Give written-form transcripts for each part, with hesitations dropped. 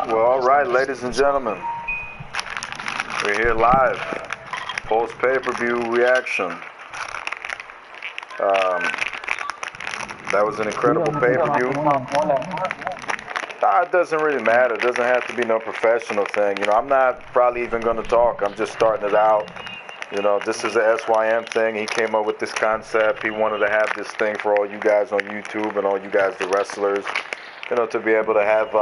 Well, all right, ladies and gentlemen, we're here live, post pay-per-view reaction. That was an incredible pay-per-view. It doesn't really matter. It doesn't have to be no professional thing. You know, I'm not probably even going to talk. I'm just starting it out. You know, this is a SYM thing. He came up with this concept. He wanted to have this thing for all you guys on YouTube and all you guys, the wrestlers, you know, to be able to have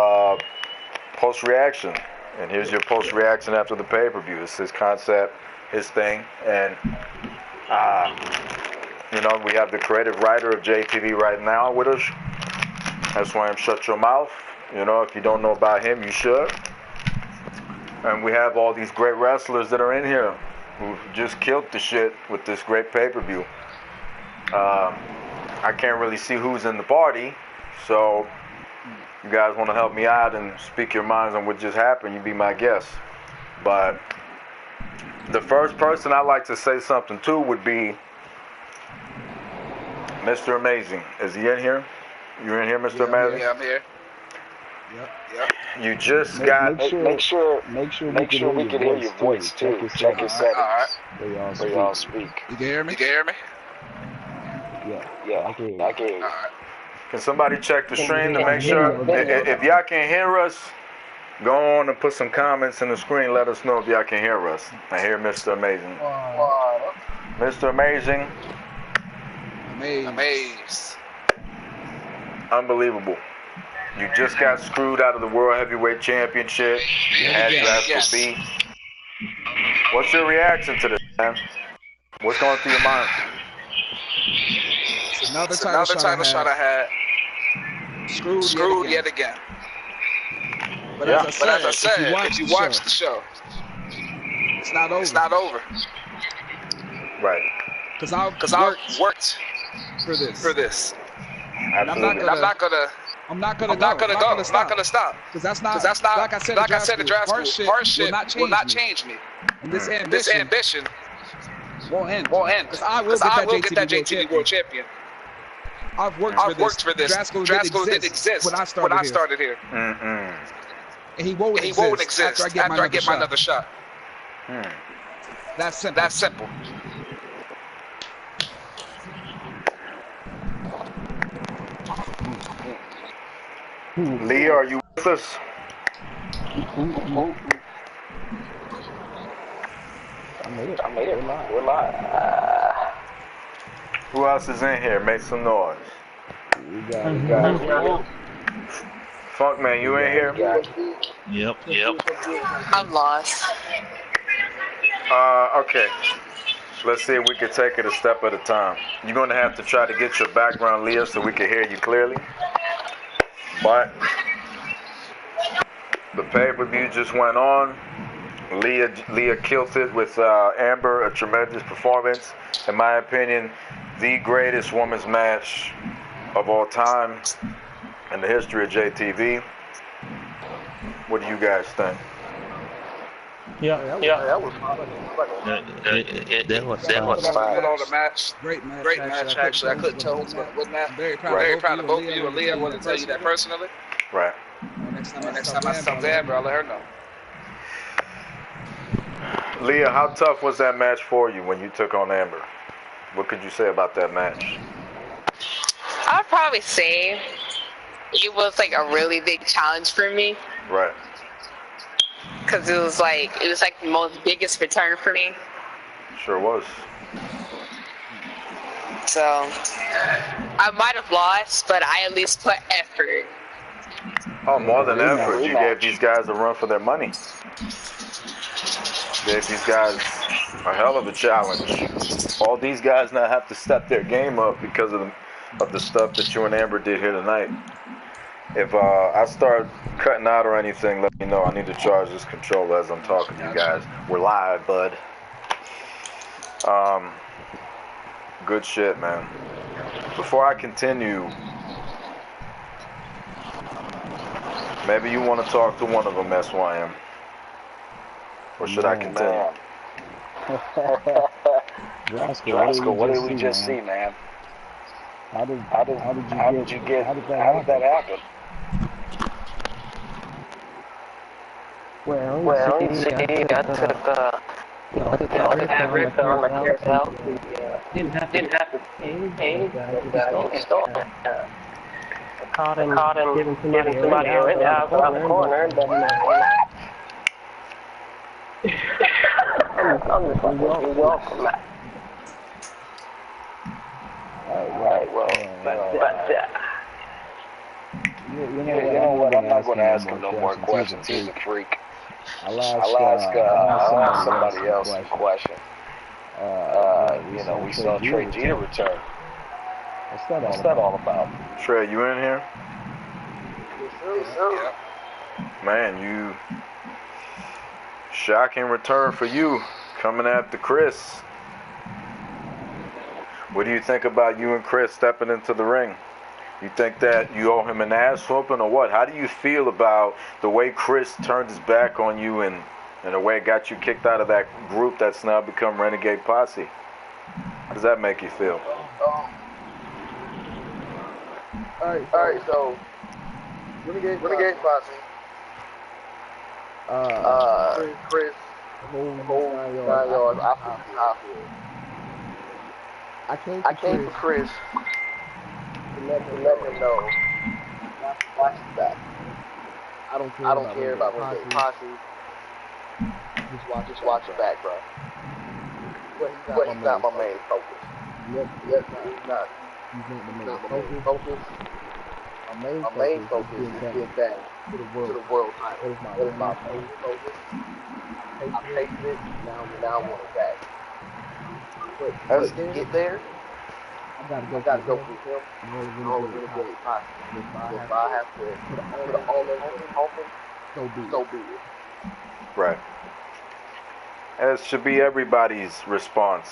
post-reaction. And here's your post-reaction after the pay-per-view. It's his concept, his thing. And, you know, we have the creative writer of JTV right now with us. That's why I'm Shut Your Mouth. You know, if you don't know about him, you should. And we have all these great wrestlers that are in here who just killed the shit with this great pay-per-view. I can't really see who's in the party, so you guys want to help me out and speak your minds on what just happened, you be my guest. But the first person I'd like to say something to would be Mr. Amazing. Is he in here? You in here, Mr. Amazing? Yeah, I'm here. Yep. You just make sure we can hear your voice too. Check your settings. All right. Where y'all speak. You can hear me? You can hear me? Yeah, I can hear you. All right. Can somebody check the stream to make sure? If y'all can hear us, go on and put some comments in the screen. Let us know if y'all can hear us. I hear Mr. Amazing. Mr. Amazing. Amazed. Unbelievable. You just got screwed out of the World Heavyweight Championship. You had Drasko beat. What's your reaction to this, man? What's going through your mind? It's another title shot I had. Screwed yet again. But as I said, if you watch the show, it's not over. Right. Because I worked for this. And I'm not gonna go. I'm not gonna stop. Because that's not. Like I said, the draft hardship will not change me. And this ambition won't end. Because I will get that JTV World Champion. I've worked for this. Drasko didn't exist when I started here. And he won't exist after I get my another shot. That's simple. Lee, are you with us? I made it. We're live. Who else is in here? Make some noise. We got Funkman, you in here? Yep. I'm lost. Okay. Let's see if we can take it a step at a time. You're going to have to try to get your background, Leah, so we can hear you clearly. But the pay-per-view just went on. Leah killed it with Amber, a tremendous performance. In my opinion, the greatest women's match of all time in the history of JTV. What do you guys think? That was Great match, actually. I couldn't tell what match. Very proud of both of you and Leah. I want to tell you that personally. Right. Next time I saw Amber, I'll let her know. Leah, how tough was that match for you when you took on Amber? What could you say about that match? I'd probably say it was like a really big challenge for me. Right. Because it was like the most biggest return for me. Sure was. So I might have lost, but I at least put effort. Oh, more than effort. You gave these guys a run for their money. Gave these guys a hell of a challenge. All these guys now have to step their game up because of the stuff that you and Amber did here tonight. If I start cutting out or anything, let me know. I need to charge this controller as I'm talking to you guys. We're live, bud. Good shit, man. Before I continue, maybe you want to talk to one of them, SYM. Or should I continue? Drasko, what did we just see, man? How did that happen? Well, see, I took Rick on my carousel. Didn't have to pay, but he stole it. Caught him giving somebody a ring out around the corner, but I'm just like, you're welcome. Right, well, but you know what? I'm not going to ask him no more questions. He's a freak. I'll ask somebody else a question. You know, we saw Trey Jeter return. What's that all about? Trey, you in here? Yes, sir. Man, you shocking return for you coming after Chris. What do you think about you and Chris stepping into the ring? You think that you owe him an ass whooping or what? How do you feel about the way Chris turned his back on you and in a way it got you kicked out of that group that's now become Renegade Posse? How does that make you feel? Alright, so Renegade Posse. Chris, whole 9 yards. I came for Chris to let him know. Watch his back. I don't care about Renegade Posse. Just watch your back, bro. But he's not my main focus. Yes, he's not. He's not my main focus. My main focus is getting back to the world title. That is my main focus. I tasted it, now I want it back. But to get there, I gotta go through him. I'm only gonna get it possible. If I have to put all of it open, so be it. Right. As should be everybody's response.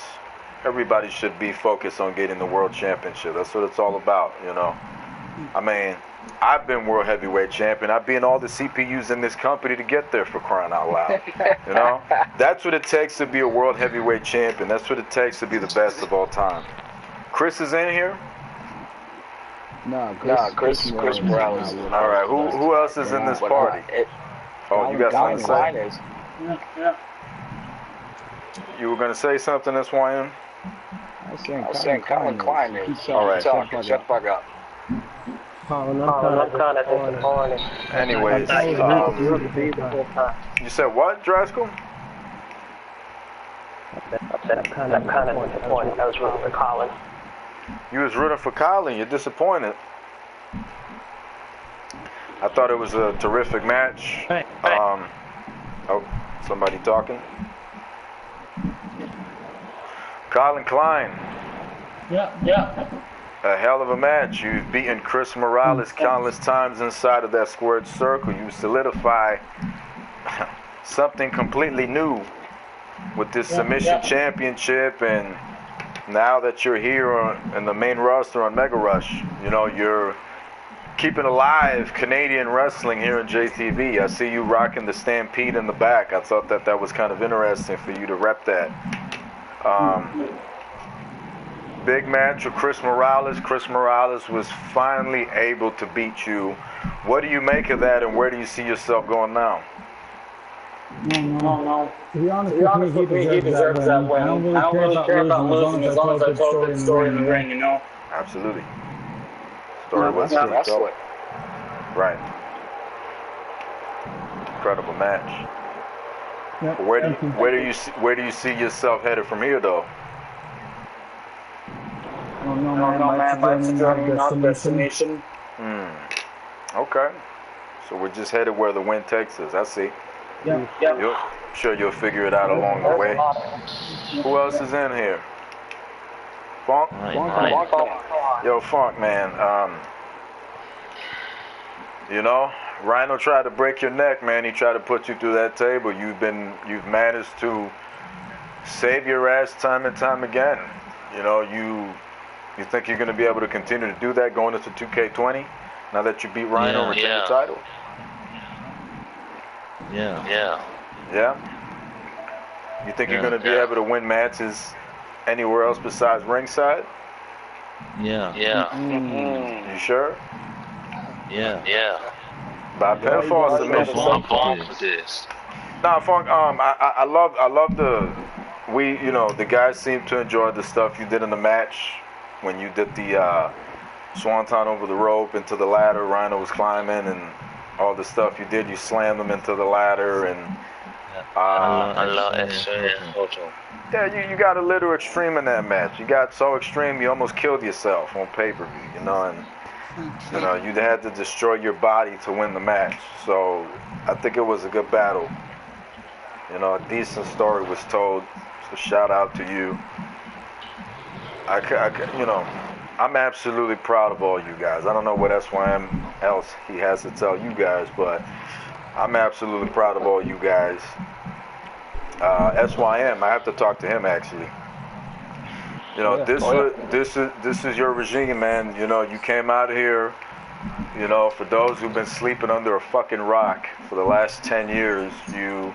Everybody should be focused on getting the world championship. That's what it's all about, you know. I mean, I've been world heavyweight champion. I've been all the CPUs in this company to get there, for crying out loud. You know? That's what it takes to be a world heavyweight champion. That's what it takes to be the best of all time. Chris is in here? Chris Morales. All right, who else is in this party? Oh, you got something to say? Yeah. You were going to say something, SYM? I was saying Colin Klein is. All right. Shut the fuck up. I'm kind of disappointed. Anyways, you said what, Draskell? I said I'm kind of disappointed. I was rooting for Colin. You was rooting for Colin. You're disappointed. I thought it was a terrific match. Oh, somebody talking? Colin Klein. Yeah. A hell of a match. You've beaten Chris Morales countless times inside of that squared circle. You solidify something completely new with this submission championship, and now that you're here in the main roster on Mega Rush, you know, you're keeping alive Canadian wrestling here in JTV. I see you rocking the Stampede in the back. I thought that was kind of interesting for you to rep that. Big match with Chris Morales. Chris Morales was finally able to beat you. What do you make of that, and where do you see yourself going now? No. To be honest with me, he deserves that win. I don't really care about losing as long as I told the story in the ring, you know? Absolutely. Story was told. Right. Incredible match. Yep. Where do you see yourself headed from here, though? No, man. That's a journey, not destination. Okay. So we're just headed where the wind takes us. I see. Yeah. You'll figure it out along the way. Who else is in here? Funk? Yo, Funk, man. You know, Rhino tried to break your neck, man. He tried to put you through that table. You've managed to save your ass time and time again. You know, you think you're going to be able to continue to do that going into 2K20 now that you beat Rhino and retain the title? Yeah. You think you're going to be able to win matches anywhere else besides ringside? Yeah. You sure? Yeah. By pinfall submission. I'm pumped for this. Nah, Funk. I love the guys seem to enjoy the stuff you did in the match when you did the swanton over the rope into the ladder. Rhino was climbing and all the stuff you did. You slammed them into the ladder and. I love extreme photo. Yeah, you got a little extreme in that match. You got so extreme you almost killed yourself on pay-per-view, and you had to destroy your body to win the match. So I think it was a good battle. A decent story was told. So shout out to you. I'm absolutely proud of all you guys. I don't know what SYM else he has to tell you guys, but I'm absolutely proud of all you guys. SYM, I have to talk to him actually. This is your regime, man. You came out here. For those who've been sleeping under a fucking rock for the last 10 years, you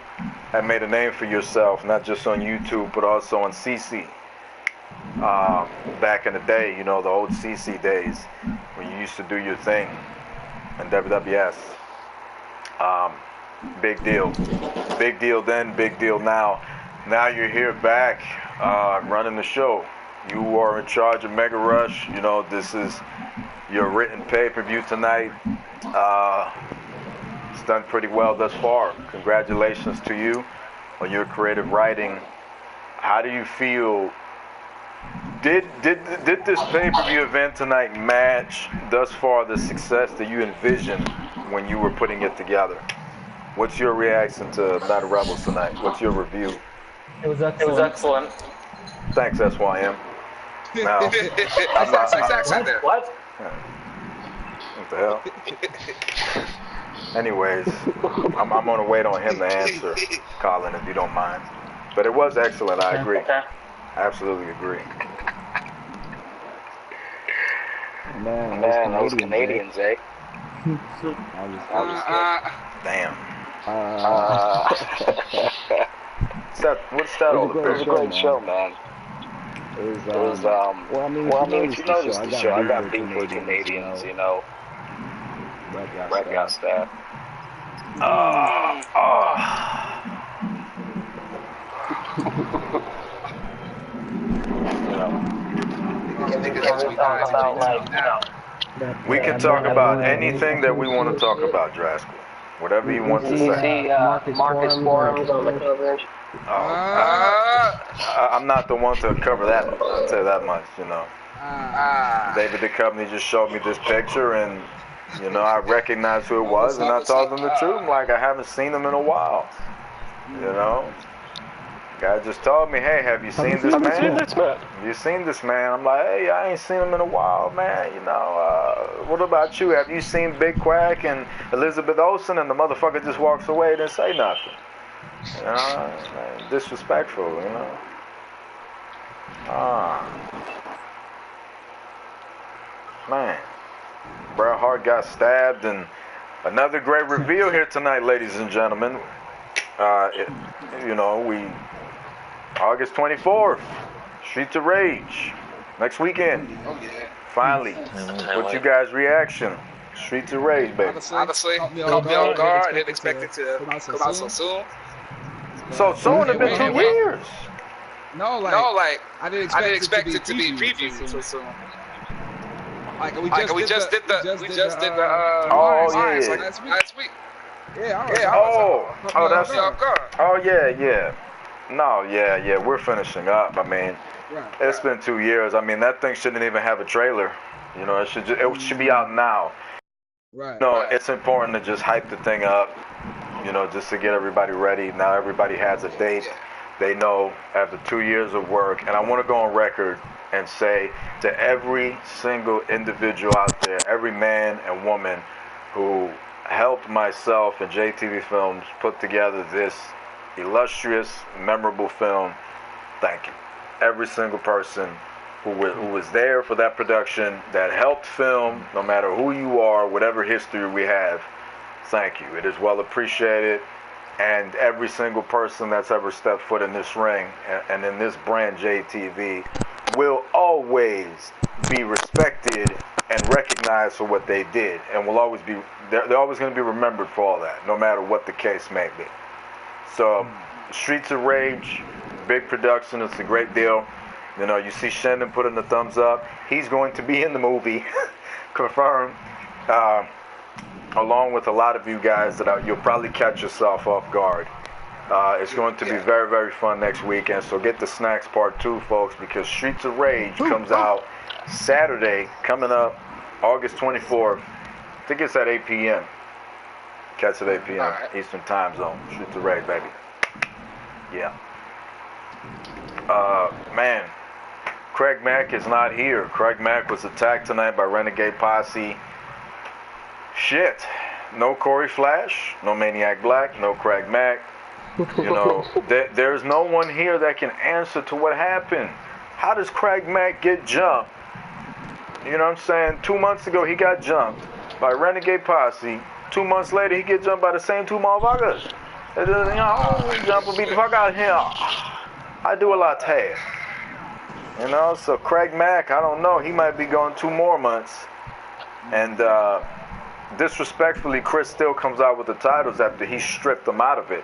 have made a name for yourself, not just on YouTube, but also on CC. Back in the day, the old CC days, when you used to do your thing in WWS. Big deal. Big deal then, big deal now. Now you're here back, running the show. You are in charge of Mega Rush. This is your written pay-per-view tonight. It's done pretty well thus far. Congratulations to you on your creative writing. How do you feel? Did this pay-per-view event tonight match thus far the success that you envisioned when you were putting it together? What's your reaction to Battle Rebels tonight? What's your review? It was excellent. Thanks, SYM. Now, what? What the hell? Anyways, I'm going to wait on him to answer, Colin, if you don't mind. But it was excellent. I agree. Okay. I absolutely agree. Man, those Canadians, eh? Damn. What's that all about? It was a great show, man. It was, if you noticed the show, I got beef with Canadians, Brett got stabbed. We can talk about anything that we want to talk about, Draskell. Whatever you want to say. Marcus forums on the cover. I'm not the one to cover that. I'll tell you that much, David Duchovny just showed me this picture, and I recognized who it was, and I told him the truth. I'm like, I haven't seen him in a while. Guy just told me, hey, have you seen this man? Have you seen this man? I'm like, hey, I ain't seen him in a while, man. What about you? Have you seen Big Quack and Elizabeth Olsen? And the motherfucker just walks away and didn't say nothing. Man, disrespectful, Man, Bret Hart got stabbed, and another great reveal here tonight, ladies and gentlemen. August 24th, Streets of Rage, next weekend. Oh yeah. Finally, what's you guys' reaction? Streets of Rage, baby. Honestly, caught me on guard. I didn't expect it to come out so soon. So soon? It's been 2 years. No, I didn't expect it to be previewed so soon. We just did the last week. Yeah. We're finishing up. I mean, it's been 2 years. I mean, that thing shouldn't even have a trailer. It should be out now. Right. It's important to just hype the thing up. Just to get everybody ready. Now everybody has a date. They know after 2 years of work, and I want to go on record and say to every single individual out there, every man and woman who helped myself and JTV Films put together this illustrious, memorable film, thank you. Every single person who was there for that production, that helped film, no matter who you are, whatever history we have, thank you. It is well appreciated. And every single person that's ever stepped foot in this ring and in this brand JTV will always be respected and recognized for what they did, and will always be they're always going to be remembered for all that, no matter what the case may be. So, Streets of Rage, big production. It's a great deal. You know, you see Shendon putting the thumbs up. He's going to be in the movie, confirmed. Along with a lot of you guys that you'll probably catch yourself off guard. It's going to be very, very fun next weekend. So get the snacks part 2, folks, because Streets of Rage comes out Saturday, coming up August 24th. I think it's at 8 p.m. Catch it at 8 p.m. Eastern Time Zone. Streets of Rage, baby. Yeah. Man, Craig Mack is not here. Craig Mack was attacked tonight by Renegade Posse. Shit. No Corey Flash, no Maniac Black, no Craig Mack. You know, there's no one here that can answer to what happened. How does Craig Mack get jumped? You know what I'm saying? 2 months ago, he got jumped by Renegade Posse. 2 months later, he gets jumped by the same 2 motherfuckers. You know, jump and beat the fuck out of him. I do a lot of tasks. You know, so Craig Mack, I don't know. He might be going 2 more months. And disrespectfully, Chris still comes out with the titles after he stripped them out of it.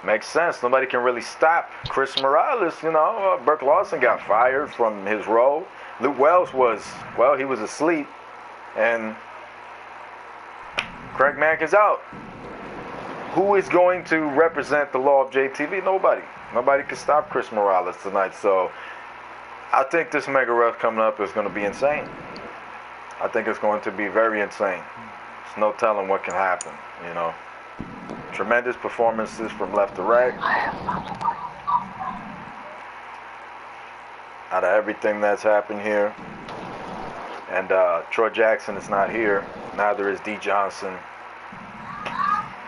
Makes sense. Nobody can really stop Chris Morales. You know, Burke Lawson got fired from his role. Luke Wells he was asleep. And Craig Mack is out. Who is going to represent the law of JTV? Nobody. Nobody can stop Chris Morales tonight. So I think this Mega Ref coming up is going to be insane. I think it's going to be very insane. There's no telling what can happen, you know. Tremendous performances from left to right. Out of everything that's happened here. And Troy Jackson is not here. Neither is D. Johnson.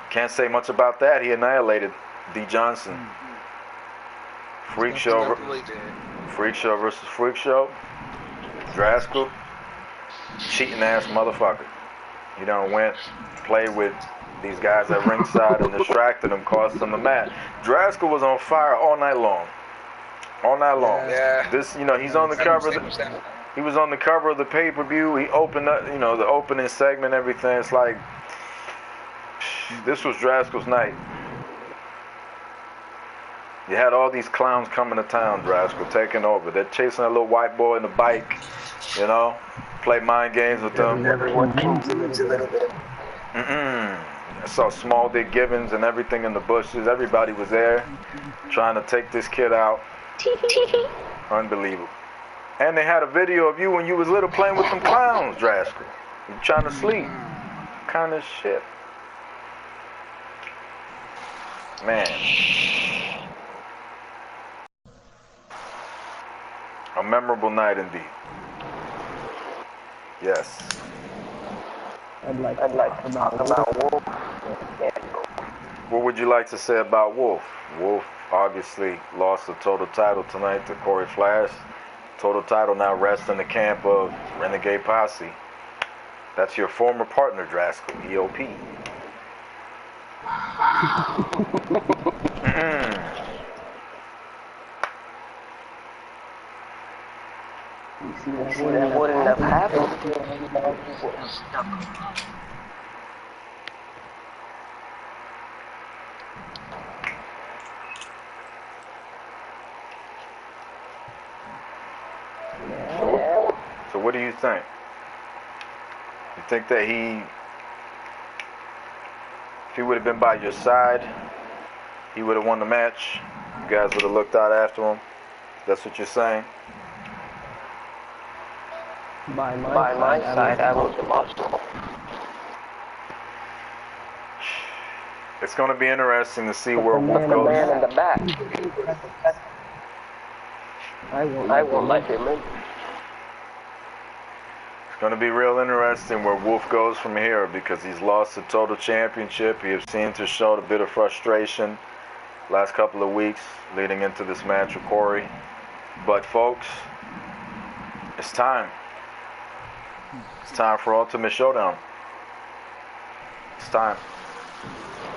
Can't say much about that. He annihilated D. Johnson. Freak Show versus Freak Show. Draskell. Cheating ass motherfucker. He done went, played with these guys at ringside and distracted them, cost them the match. Draskell was on fire all night long. All night long. Yeah. This, you know, he's on the cover. He was on the cover of the pay-per-view. He opened up, you know, the opening segment, everything. It's like, this was Draskell's night. You had all these clowns coming to town, Draskell, taking over. They're chasing that little white boy in the bike, you know, play mind games with them. I saw Small Dick Givens and everything in the bushes. Everybody was there trying to take this kid out. Unbelievable. And they had a video of you when you was little playing with them clowns, Draskell. You trying to sleep. Kind of shit. Man. A memorable night indeed. Yes. I'd like to talk about Wolf. What would you like to say about Wolf? Wolf obviously lost the total title tonight to Corey Flash. Total title now rests in the camp of Renegade Posse. That's your former partner, Draskell, EOP. That wouldn't have happened. So what do you think? You think that if he would have been by your side, he would have won the match? You guys would have looked out after him? That's what you're saying? By my side, I would have lost him. It's going to be interesting to see where Wolf goes. The man in the back. I won't let him in. It's going to be real interesting where Wolf goes from here because he's lost the total championship. He has seemed to show a bit of frustration last couple of weeks leading into this match with Corey. But folks, it's time. It's time for Ultimate Showdown. It's time.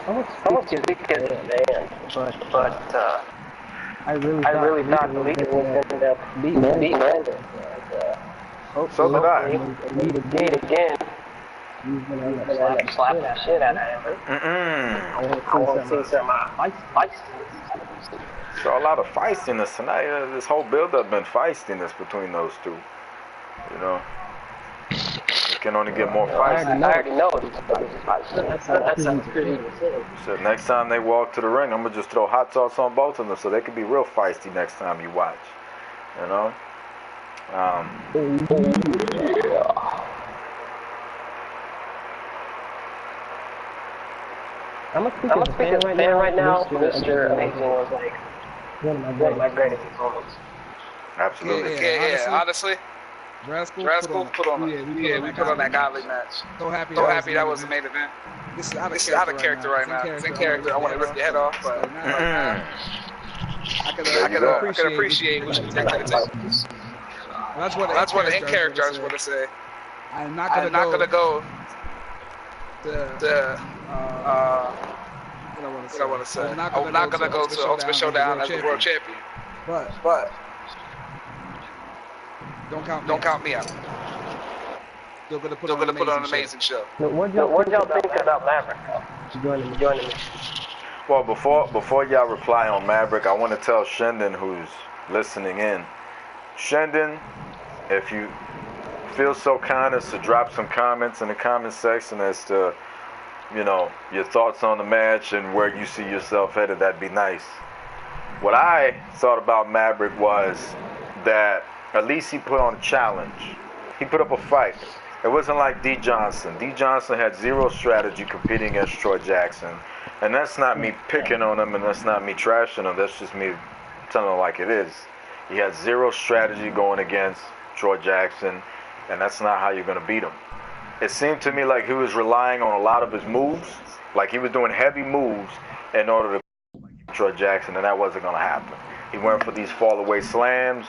I was thinking, man, but I really thought the league was going to beat Mandy. So did I. Meet again. Slap the shit out of him. I want to see some feistiness. So a lot of feistiness tonight. This whole build-up been feistiness between those two. You know, it can only get more feisty. I already know that sounds pretty. So next time they walk to the ring, I'm gonna just throw hot sauce on both of them, so they can be real feisty next time you watch. You know. I'm gonna speak as a fan right now. Mr. Amazing was like one of my greatest opponents. Absolutely. Yeah. Honestly, Rascal put on we put on that godly match. So happy that was the main event. This is out of character right now. It's in character. I want to rip your head off, but I can appreciate what you take to the table. That's what the in character I just want to say. I'm not gonna go. What I want to say. I'm not gonna go to Ultimate Showdown as the world champion. But don't count me out. Still gonna put on an amazing show. What y'all think about Maverick? Joining me. Well, before y'all reply on Maverick, I want to tell Shendon, who's listening in, Shendon, if you feel so kind as to drop some comments in the comment section as to, you know, your thoughts on the match and where you see yourself headed, that'd be nice. What I thought about Maverick was that at least he put on a challenge. He put up a fight. It wasn't like D. Johnson. D. Johnson had zero strategy competing against Troy Jackson. And that's not me picking on him, and that's not me trashing him. That's just me telling him like it is. He had zero strategy going against Troy Jackson, and that's not how you're going to beat him. It seemed to me like he was relying on a lot of his moves, like he was doing heavy moves in order to beat Troy Jackson, and that wasn't going to happen. He went for these fall-away slams.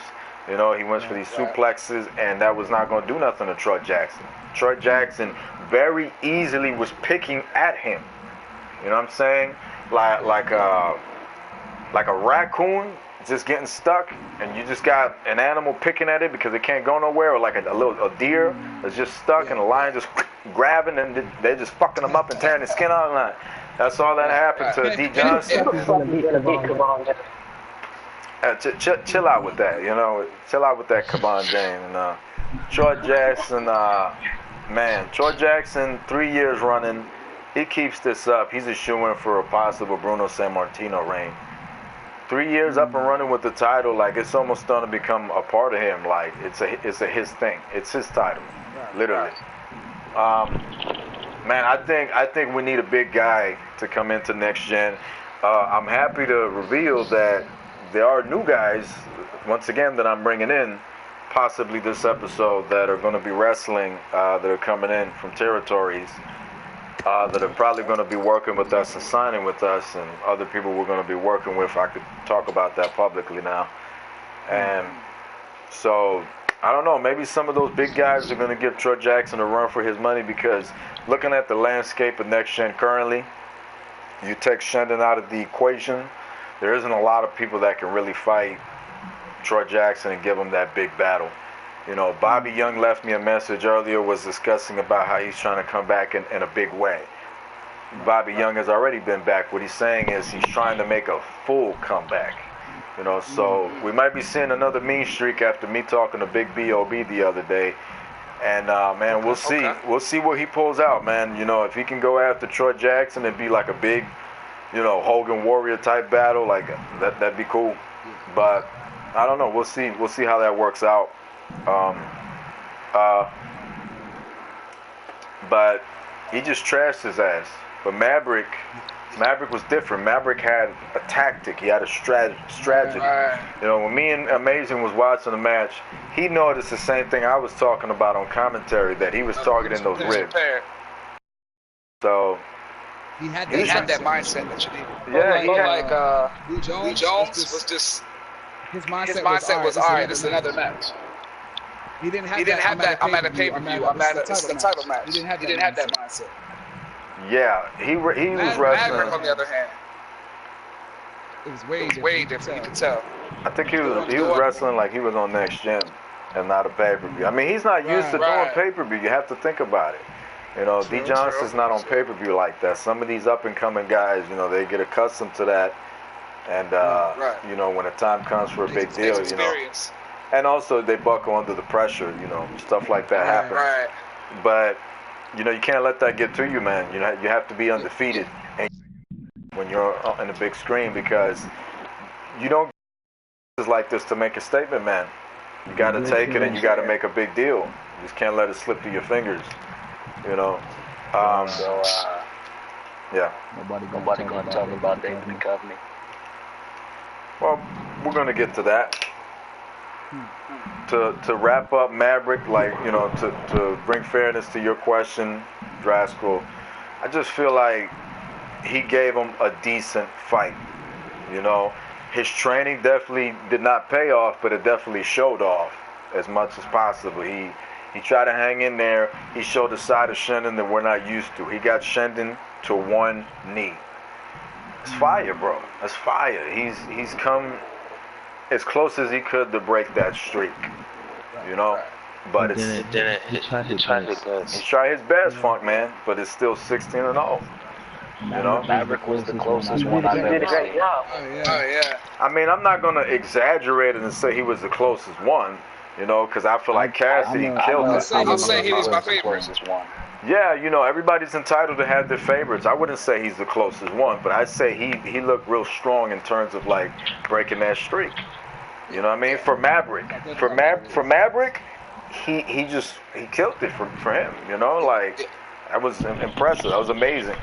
You know, he went for these suplexes, and that was not going to do nothing to Troy Jackson. Troy Jackson very easily was picking at him. You know what I'm saying? Like a raccoon just getting stuck, and you just got an animal picking at it because it can't go nowhere, or like a deer that's just stuck, and the lion just grabbing, and they're just fucking them up and tearing the skin out. That's all that happened to D. Johnson. Chill out with that, you know. Chill out with that, Kaban Jane. And Troy Jackson, man, Troy Jackson, 3 years running. He keeps this up. He's a shoo-in for a possible Bruno Sammartino reign. 3 years up and running with the title, like it's almost starting to become a part of him. Like it's a his thing. It's his title, literally. Man, I think we need a big guy to come into next gen. I'm happy to reveal that there are new guys, once again, that I'm bringing in, possibly this episode, that are going to be wrestling, that are coming in from territories, that are probably going to be working with us and signing with us, and other people we're going to be working with. I could talk about that publicly now. And so, I don't know, maybe some of those big guys are going to give Troy Jackson a run for his money, because looking at the landscape of Next Gen currently, you take Shendon out of the equation, there isn't a lot of people that can really fight Troy Jackson and give him that big battle. You know, Bobby Young left me a message earlier, was discussing about how he's trying to come back in a big way. Bobby Young has already been back. What he's saying is he's trying to make a full comeback. You know, so we might be seeing another mean streak after me talking to Big B.O.B. the other day. And, man, we'll see. Okay. We'll see what he pulls out, man. You know, if he can go after Troy Jackson and be like a big, you know, Hogan Warrior type battle, like that'd be cool. But I don't know. We'll see. We'll see how that works out. But he just trashed his ass. But Maverick was different. Maverick had a tactic. He had a strategy. You know, when me and Amazing was watching the match, he noticed the same thing I was talking about on commentary, that he was targeting those ribs. So he had that mindset that you needed. Yeah, Lee Jones was just his mindset was all right. This is another match. He didn't have that. I'm at a pay-per-view. I'm at a title match. He didn't have that mindset. Yeah, he was wrestling. Maverick, on the other hand, it was way different. You could tell. I think he was wrestling like he was on Next Gen and not a pay-per-view. I mean, he's not used to doing pay-per-view. You have to think about it. You know, D. Johnson's not on pay-per-view like that. Some of these up-and-coming guys, you know, they get accustomed to that. And, you know, when the time comes for a big deal, you know. And also they buckle under the pressure, you know, stuff like that happens. Right. But, you know, you can't let that get to you, man. You know, you have to be undefeated when you're on the big screen, because you don't get like this to make a statement, man. You got to take it and you got to make a big deal. You just can't let it slip through your fingers, you know. Yeah. Nobody gonna talk about David Duchovny. Well, we're gonna get to that. To wrap up Maverick, like, you know, to bring fairness to your question, Draskell, I just feel like he gave him a decent fight. You know, his training definitely did not pay off, but it definitely showed off as much as possible. He tried to hang in there. He showed a side of Shendon that we're not used to. He got Shendon to one knee. It's fire, bro. That's fire. He's come as close as he could to break that streak, you know. But he tried his best. He tried his best, Funk man. But it's still 16-0. You know, Maverick was the closest one I've ever seen. Oh yeah. I mean, I'm not gonna exaggerate it and say he was the closest one, you know, because I feel like Cassidy killed it. I'll say he was my favorite. Yeah, you know, everybody's entitled to have their favorites. I wouldn't say he's the closest one, but I'd say he looked real strong in terms of like breaking that streak. You know what I mean? For Maverick, he killed it for him. You know, like that was impressive. That was amazing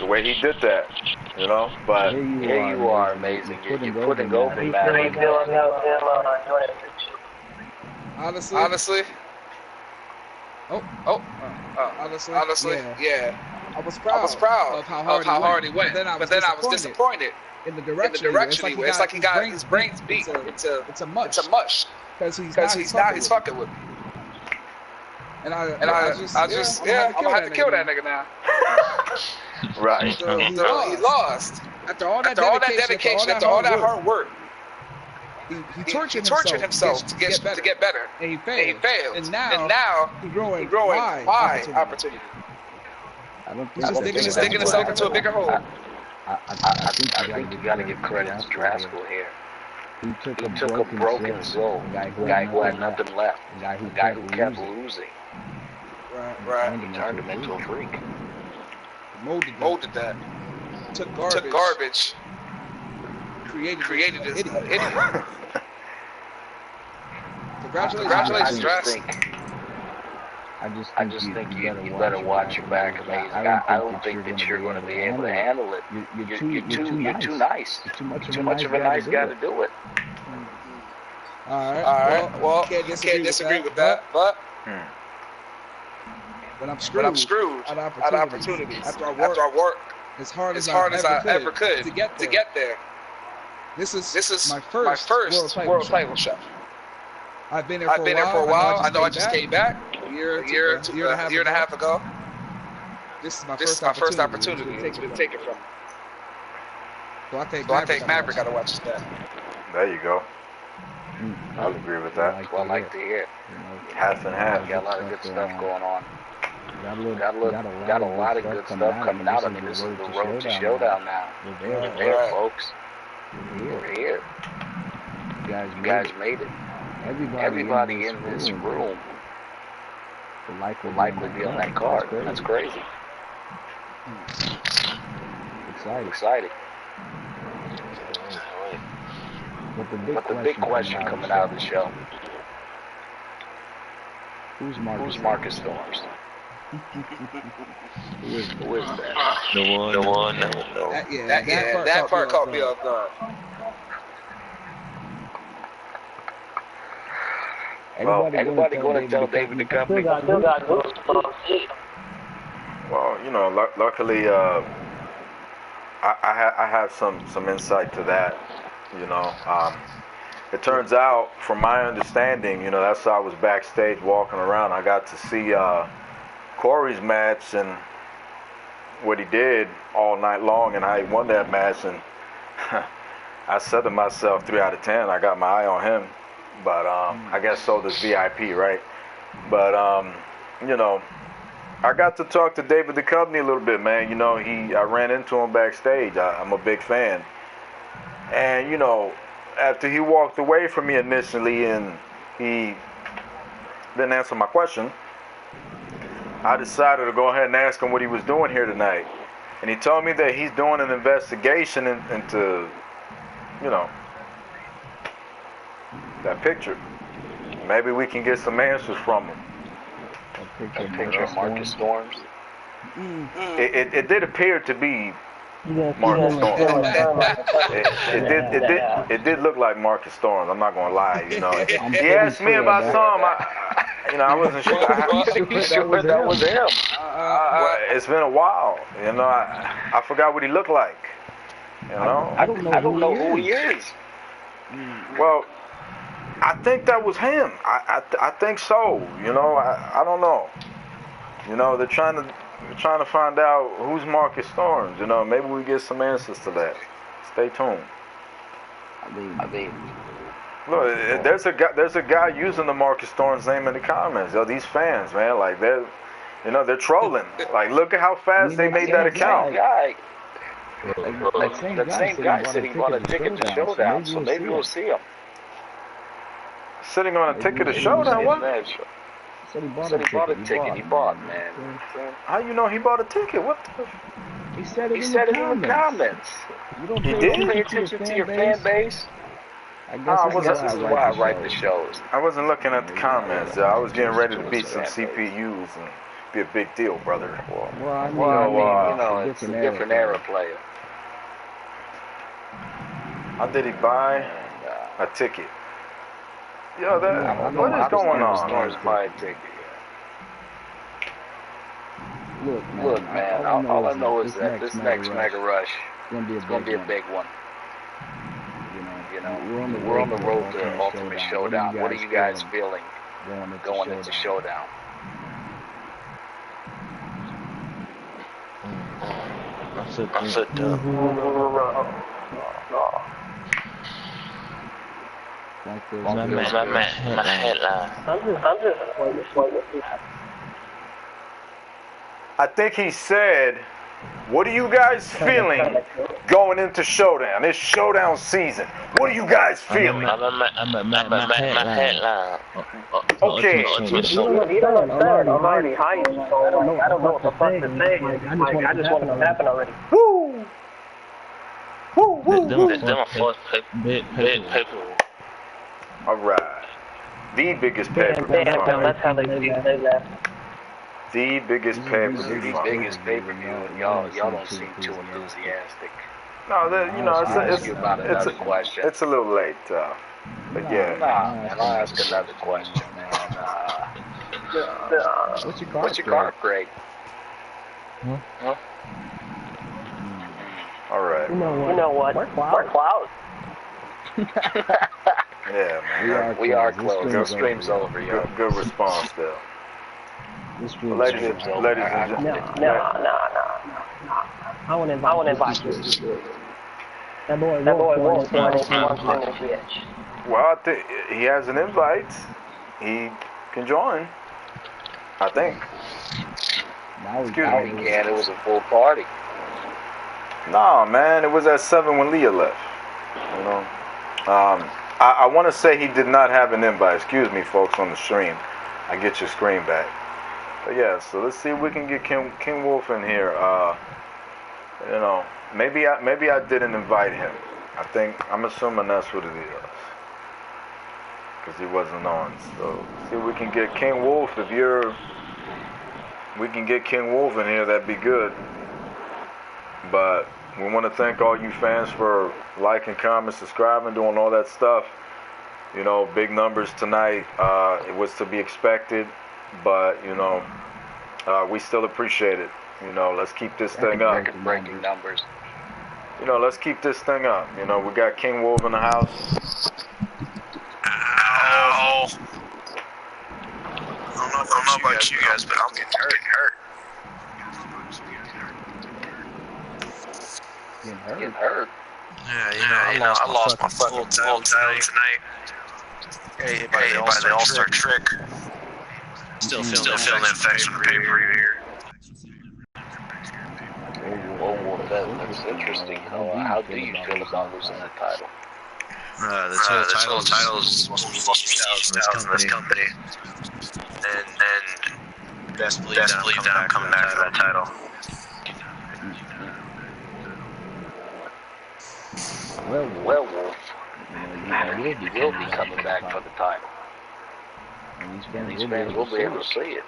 the way he did that. You know, but here you are, amazing. You're putting over Maverick. Honestly. Honestly, yeah. I was proud of how hard he went, but then I was disappointed in the direction he went. It's like he got his brains beat. It's a mush. Because he's fucking with me. And I just I'm gonna have to kill that nigga now. Right. So he lost. After all that dedication, after all that hard work. He tortured himself to get better. And he failed. And now he's growing wide opportunity. He's digging himself into a bigger hole. I think you gotta give credit to Draskell here. He took a broken soul, a guy who had nothing left, a guy who kept losing. Right. And he turned him into a freak. Molded that. Took garbage. Created this idiot. Congratulations, Draskell. I just think you better watch your back, amazing. I don't think that you're going to be able to handle it. You're too nice. You're too much of a nice guy to do it. All right. Well, can't disagree with that. But when I'm screwed at opportunities after I work as hard as I ever could to get there. This is my first world title shot. I've been there for a while. I know I just came back a year and a half ago. This is my first opportunity to take it from me. So I think Maverick got to watch that. There you go. I'll agree with that. Well, I like to hear. Half and half. Got a lot of good stuff going on. Got a lot of good stuff coming out. I mean, this is the road to Showdown now. We're there, folks. We're here. You guys made it. Everybody in this room will likely be on that card. That's crazy. Exciting. But the big question coming out of the show: Who's Marcus Storms? Who is that? The one. That part caught me off guard. Everybody going to tell David Duchovny? Well, you know, luckily, I have some insight to that. You know, it turns out, from my understanding, you know, that's how I was backstage walking around. I got to see Corey's match and what he did all night long, and how he won that match. And I said to myself, 3 out of 10. I got my eye on him. But I guess so does VIP, right? But you know, I got to talk to David Duchovny a little bit, man. You know, I ran into him backstage. I'm a big fan. And, you know, after he walked away from me initially and he didn't answer my question, I decided to go ahead and ask him what he was doing here tonight. And he told me that he's doing an investigation into, you know, that picture. Maybe we can get some answers from him. A picture of Marcus Storms? It did appear to be Marcus Storms. It did look like Marcus Storms. I'm not gonna lie. You know, he asked me about some. I wasn't sure. That was him. It's been a while. You know, I forgot what he looked like. You know, I don't know who he is. Well, I think that was him. I think so. You know, I don't know. You know, they're trying to find out who's Marcus Storms. You know, maybe we get some answers to that. Stay tuned. I mean, look, there's a guy using the Marcus Storms name in the comments. Yo, these fans, man, like they're trolling. Like, look at how fast they made that account. That same guy said he bought a ticket to Showdown, so maybe we'll see him. Sitting on a ticket to Showdown? What? Said he bought a ticket. He bought, man. How you know he bought a ticket? What the? He said it in the comments. You don't pay attention to your fan base? I guess this is why I write the shows. I wasn't looking at the comments. I was getting ready to beat some CPUs and be a big deal, brother. Well, it's a different era player. How did he buy a ticket? Yo, what is going on? Buy a ticket. Look, man. All I know is that this next Mega Rush is gonna be a big one. You know, we're on the road to Ultimate Showdown. What are you guys feeling going into Showdown? That's it. I think he said, what are you guys feeling going into Showdown? It's Showdown season. What are you guys feeling? Okay. You don't understand. I'm already high. I don't know what the fuck to say. I just want it to happen already. Woo! All right. The biggest pay-per-view. That's how they left. The biggest pay-per-view. The biggest pay-per-view. Y'all don't seem too enthusiastic. No, it's a little late. But yeah. Nah, I'll ask another question, man. What's your card grade? Huh? All right. You know what? We're close. Yeah, man. We are close. The stream's over, yo. Good response, though. Ladies and gentlemen. No. I want to invite you. That boy won't do anything on this bitch. Well, he has an invite. He can join. I think. Excuse me. It was a full party. Nah, man, it was at 7 when Leah left. You know. I want to say he did not have an invite. Excuse me, folks, on the stream. I get your screen back. But yeah, so let's see if we can get King Wolf in here. You know, maybe I didn't invite him. I'm assuming that's what it is, because he wasn't on. So see if we can get King Wolf. We can get King Wolf in here, that'd be good. But we want to thank all you fans for liking, commenting, subscribing, doing all that stuff. You know, big numbers tonight. It was to be expected, but you know, we still appreciate it. You know, let's keep this thing up. Breaking numbers. You know, let's keep this thing up. You know, we got King Wolf in the house. Ow! I don't know about you guys, but I'm getting hurt. Getting hurt? Yeah, you know, I lost my full title tonight. Hey, by the All-Star trick. Still feeling the effects from the pay-per-view here. That's interesting. How do you feel about losing that title? The total title is supposed to be $50,000 in this company. And best believe that I'm coming back for that title. Werewolf, you will be coming back for the title. And these fans will be able to see it.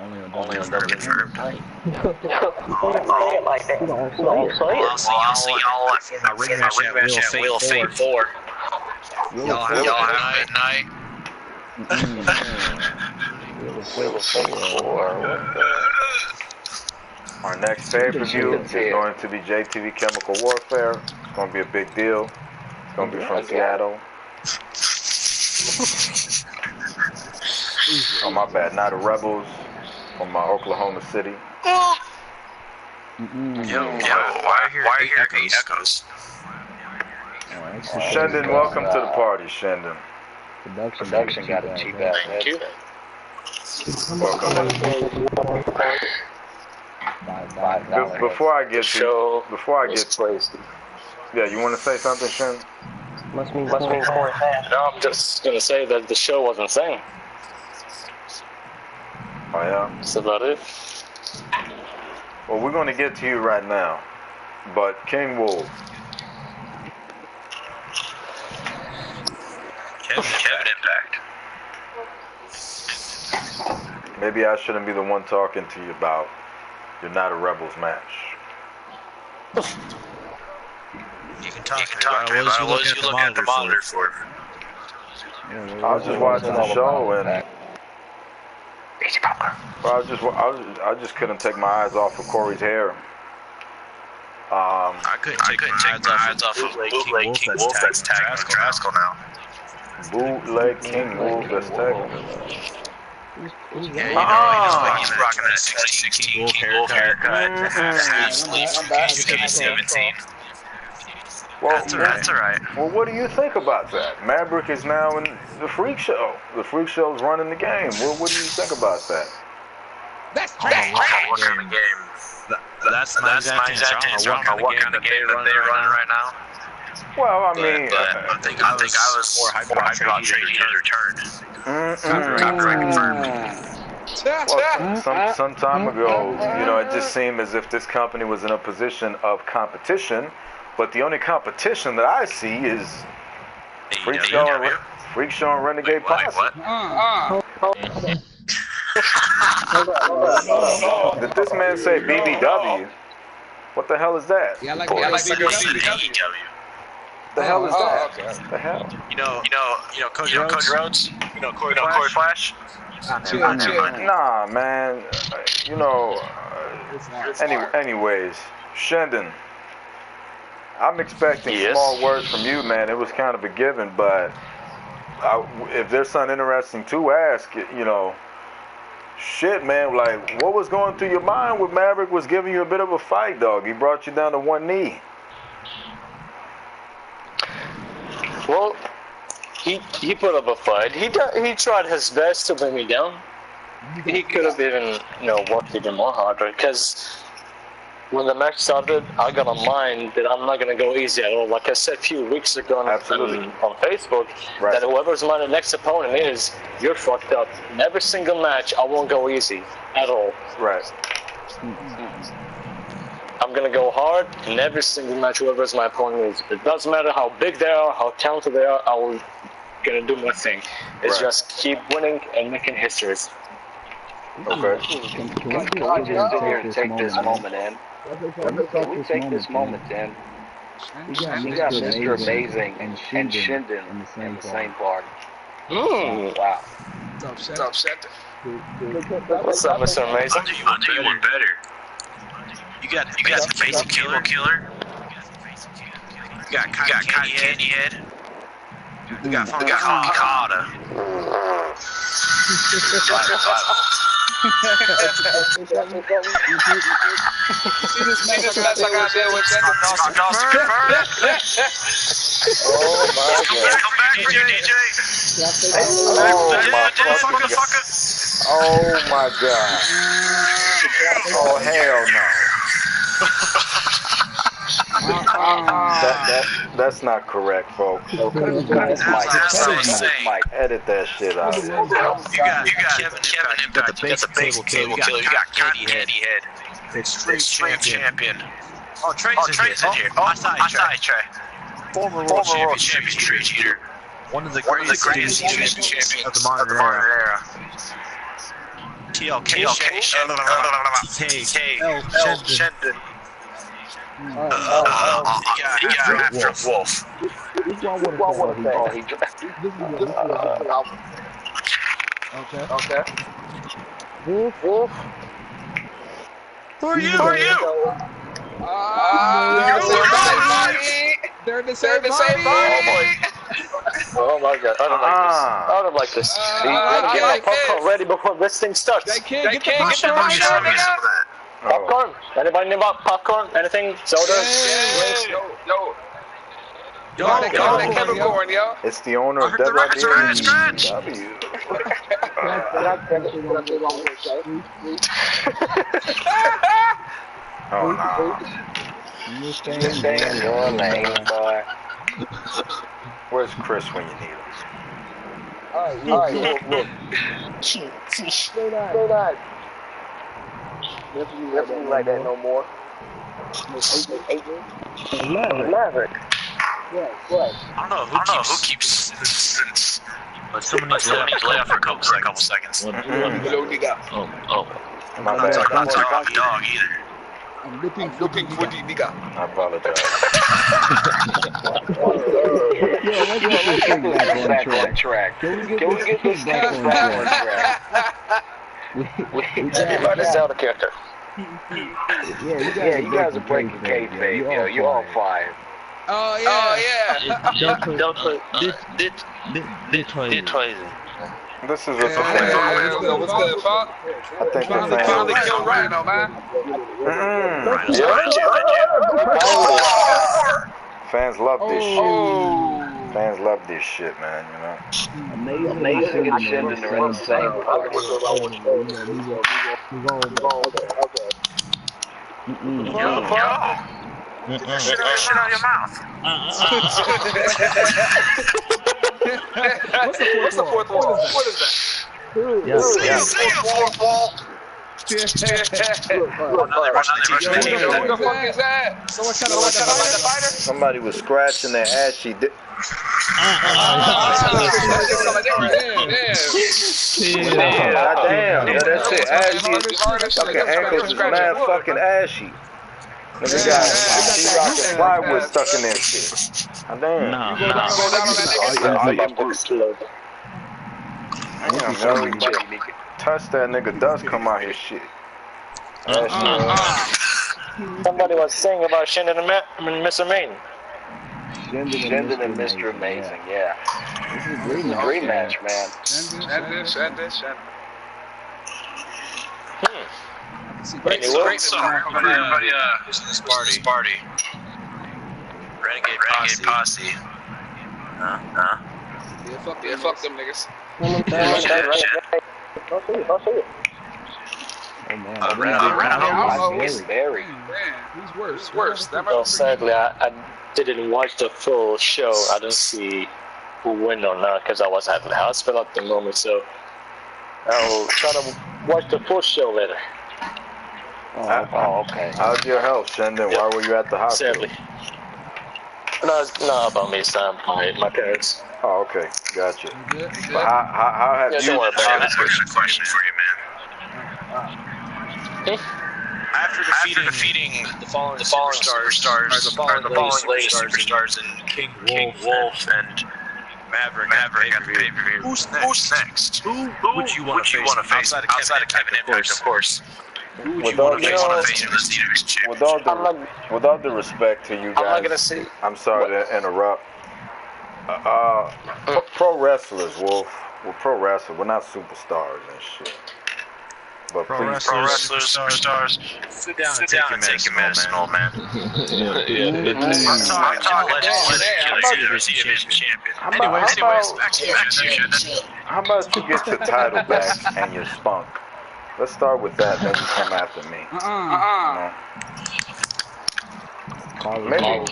Only on WWE tight. Don't say it like that. Don't say it. I'll see y'all for my ring match at Wheel of Fame 4. Y'all have a good night. Wheel of Fame 4. Our next pay-per-view is going to be JTV Chemical Warfare. It's going to be a big deal. It's going to be from Seattle. Oh, my bad. Not the Rebels from Oklahoma City. Yo, why are you hearing echoes? Shendon, welcome to the party, Shendon. Production got a cheap ass headset. Welcome. Before I get crazy. Yeah, you want to say something, Shen? Must mean corn fast. No, I'm just gonna say that the show wasn't saying. Oh yeah. That's about it. Well, we're going to get to you right now, but King Wolf. Kevin Impact. Maybe I shouldn't be the one talking to you about you're not a Rebels match. You can talk to me about what was you looking at the monitor for? I was just watching the show and I just couldn't take my eyes off of Corey's hair. I couldn't take my eyes off of Bootleg King Wolf that's tagging Traskell now. Bootleg King Wolf that's tagging. Yeah, he's rocking that 16 King Wolf haircut. Half sleeve from KC17. Well, that's alright. Well, what do you think about that? Maverick is now in the Freak Show. The Freak Show's running the game. What do you think about that? That's what kind of game? That's my exact answer. I don't know what kind of game that they're running right now. Well, I mean, I think I was more hyped about Trey Heater's return. Copyright confirmed. Well, some time ago, it just seemed as if this company was in a position of competition, but the only competition that I see is Freak Show and Renegade Posse. Did this man say BBW? What the hell is that? Yeah, I like BBW. The hell is that? The hell? You know Cody Rhodes? You know Corey Flash? Nah, man. Anyways, Shendon, I'm expecting small words from you, man. It was kind of a given, but if there's something interesting to ask, shit, man, like, what was going through your mind when Maverick was giving you a bit of a fight, dog? He brought you down to one knee. Well, he put up a fight. He tried his best to bring me down. He could have even, worked even more harder, because when the match started, I got a mind that I'm not going to go easy at all. Like I said a few weeks ago on Facebook, that whoever's my next opponent is, you're fucked up. In every single match, I won't go easy at all. Right. I'm going to go hard in every single match, whoever's my opponent is. It doesn't matter how big they are, how talented they are, I'm going to do my thing. It's just keep winning and making histories. Okay. Can I just sit here and take this moment in? Can we take this moment in? We got Mr. Amazing and Shendon in the same party. Wow. What's up, Shendon? What's up, Mr. Amazing? I'll do you one better. You got the basic Cable Killer. You got Cotton Candy Head. You got Funky Carter. See this mess I got there with Oh my God. Come back for you, DJ. Oh my God. Oh hell no. That's not correct, folks. Mike, edit that shit out. You got Kevin Impact. You got the basic cable killer. You got Candy Head. Extreme champion. Oh, Trey's in here. Oh, I saw Trey. Former world champion cheater. One of the greatest champions of the modern era. TLK Shendon. After Wolf. Okay. Wolf. Who are you? They're the same body. Oh my god, I don't like this. You gotta get my popcorn ready before this thing starts. They can't get the popcorn. Popcorn? Anybody know about popcorn? Anything? Soda? Yo, they call that Kevin Corn, yo. It's the owner of Dead Rock W. Oh no. You stay in your lane, boy. Where's Chris when you need him? Alright, look. Stay nice. Definitely like that no more. Maverick. Yeah, what? I don't know who keeps but someone needs to lay off for a couple seconds. Oh. I'm not talking about the dog either. I'm looking for the nigga. I apologize. Back on track. Can we get this back on track? Everybody's out of character. Yeah, you guys are breaking kayfabe, yo. You all fine. Oh yeah. Detroit. This is what's What's good, Funk? I think the Finally killed Rhino, man. Fans love this shit. Fans love this shit, man, you know. Amazing and Shendon are in the same Get that shit out of your mouth. What's the fourth wall? What is that? Say the fourth wall. Who the fuck is that? Someone trying to light the fighter? Somebody was scratching their ass. She did. Goddamn, that's it. Ashy. Fucking ankles is mad fucking ashy. Nigga got rockin' plywood stuck in that shit. Damn. Touch that nigga, dust come out his shit. Somebody was saying about Shendon and Mr. Main. Shendon and Mr. Amazing, yeah. This is a great match, man. Shendon. Great song. Everybody, this party. Renegade Posse. Yeah, fuck them niggas. Barry. Who's worse? Well, sadly, I didn't watch the full show. I don't see who won or not because I was at the hospital at the moment. So I'll try to watch the full show later. Oh, okay. How's your health, Shendon? Why were you at the hospital? Sadly. No, it's not about me, Sam. My parents. Oh, okay. Gotcha. How have you... Don't worry about it. That's a question for you, man. After defeating the fallen lady superstars in King Wolf and Maverick at pay-per-view, who's next? Who would you want to face outside of Kevin Impact, of course? Who would you want to face in this year's championship? With all the respect to you guys, I'm not gonna say. I'm sorry to interrupt. Pro wrestlers, Wolf. We're pro wrestlers. We're not superstars and shit. But pro wrestlers, superstars. Sit down and take your medicine, old man. I'm talking legendary champion. Anyways, back to you. How about you get your title back and your spunk? Let's start with that, then you come after me. You know?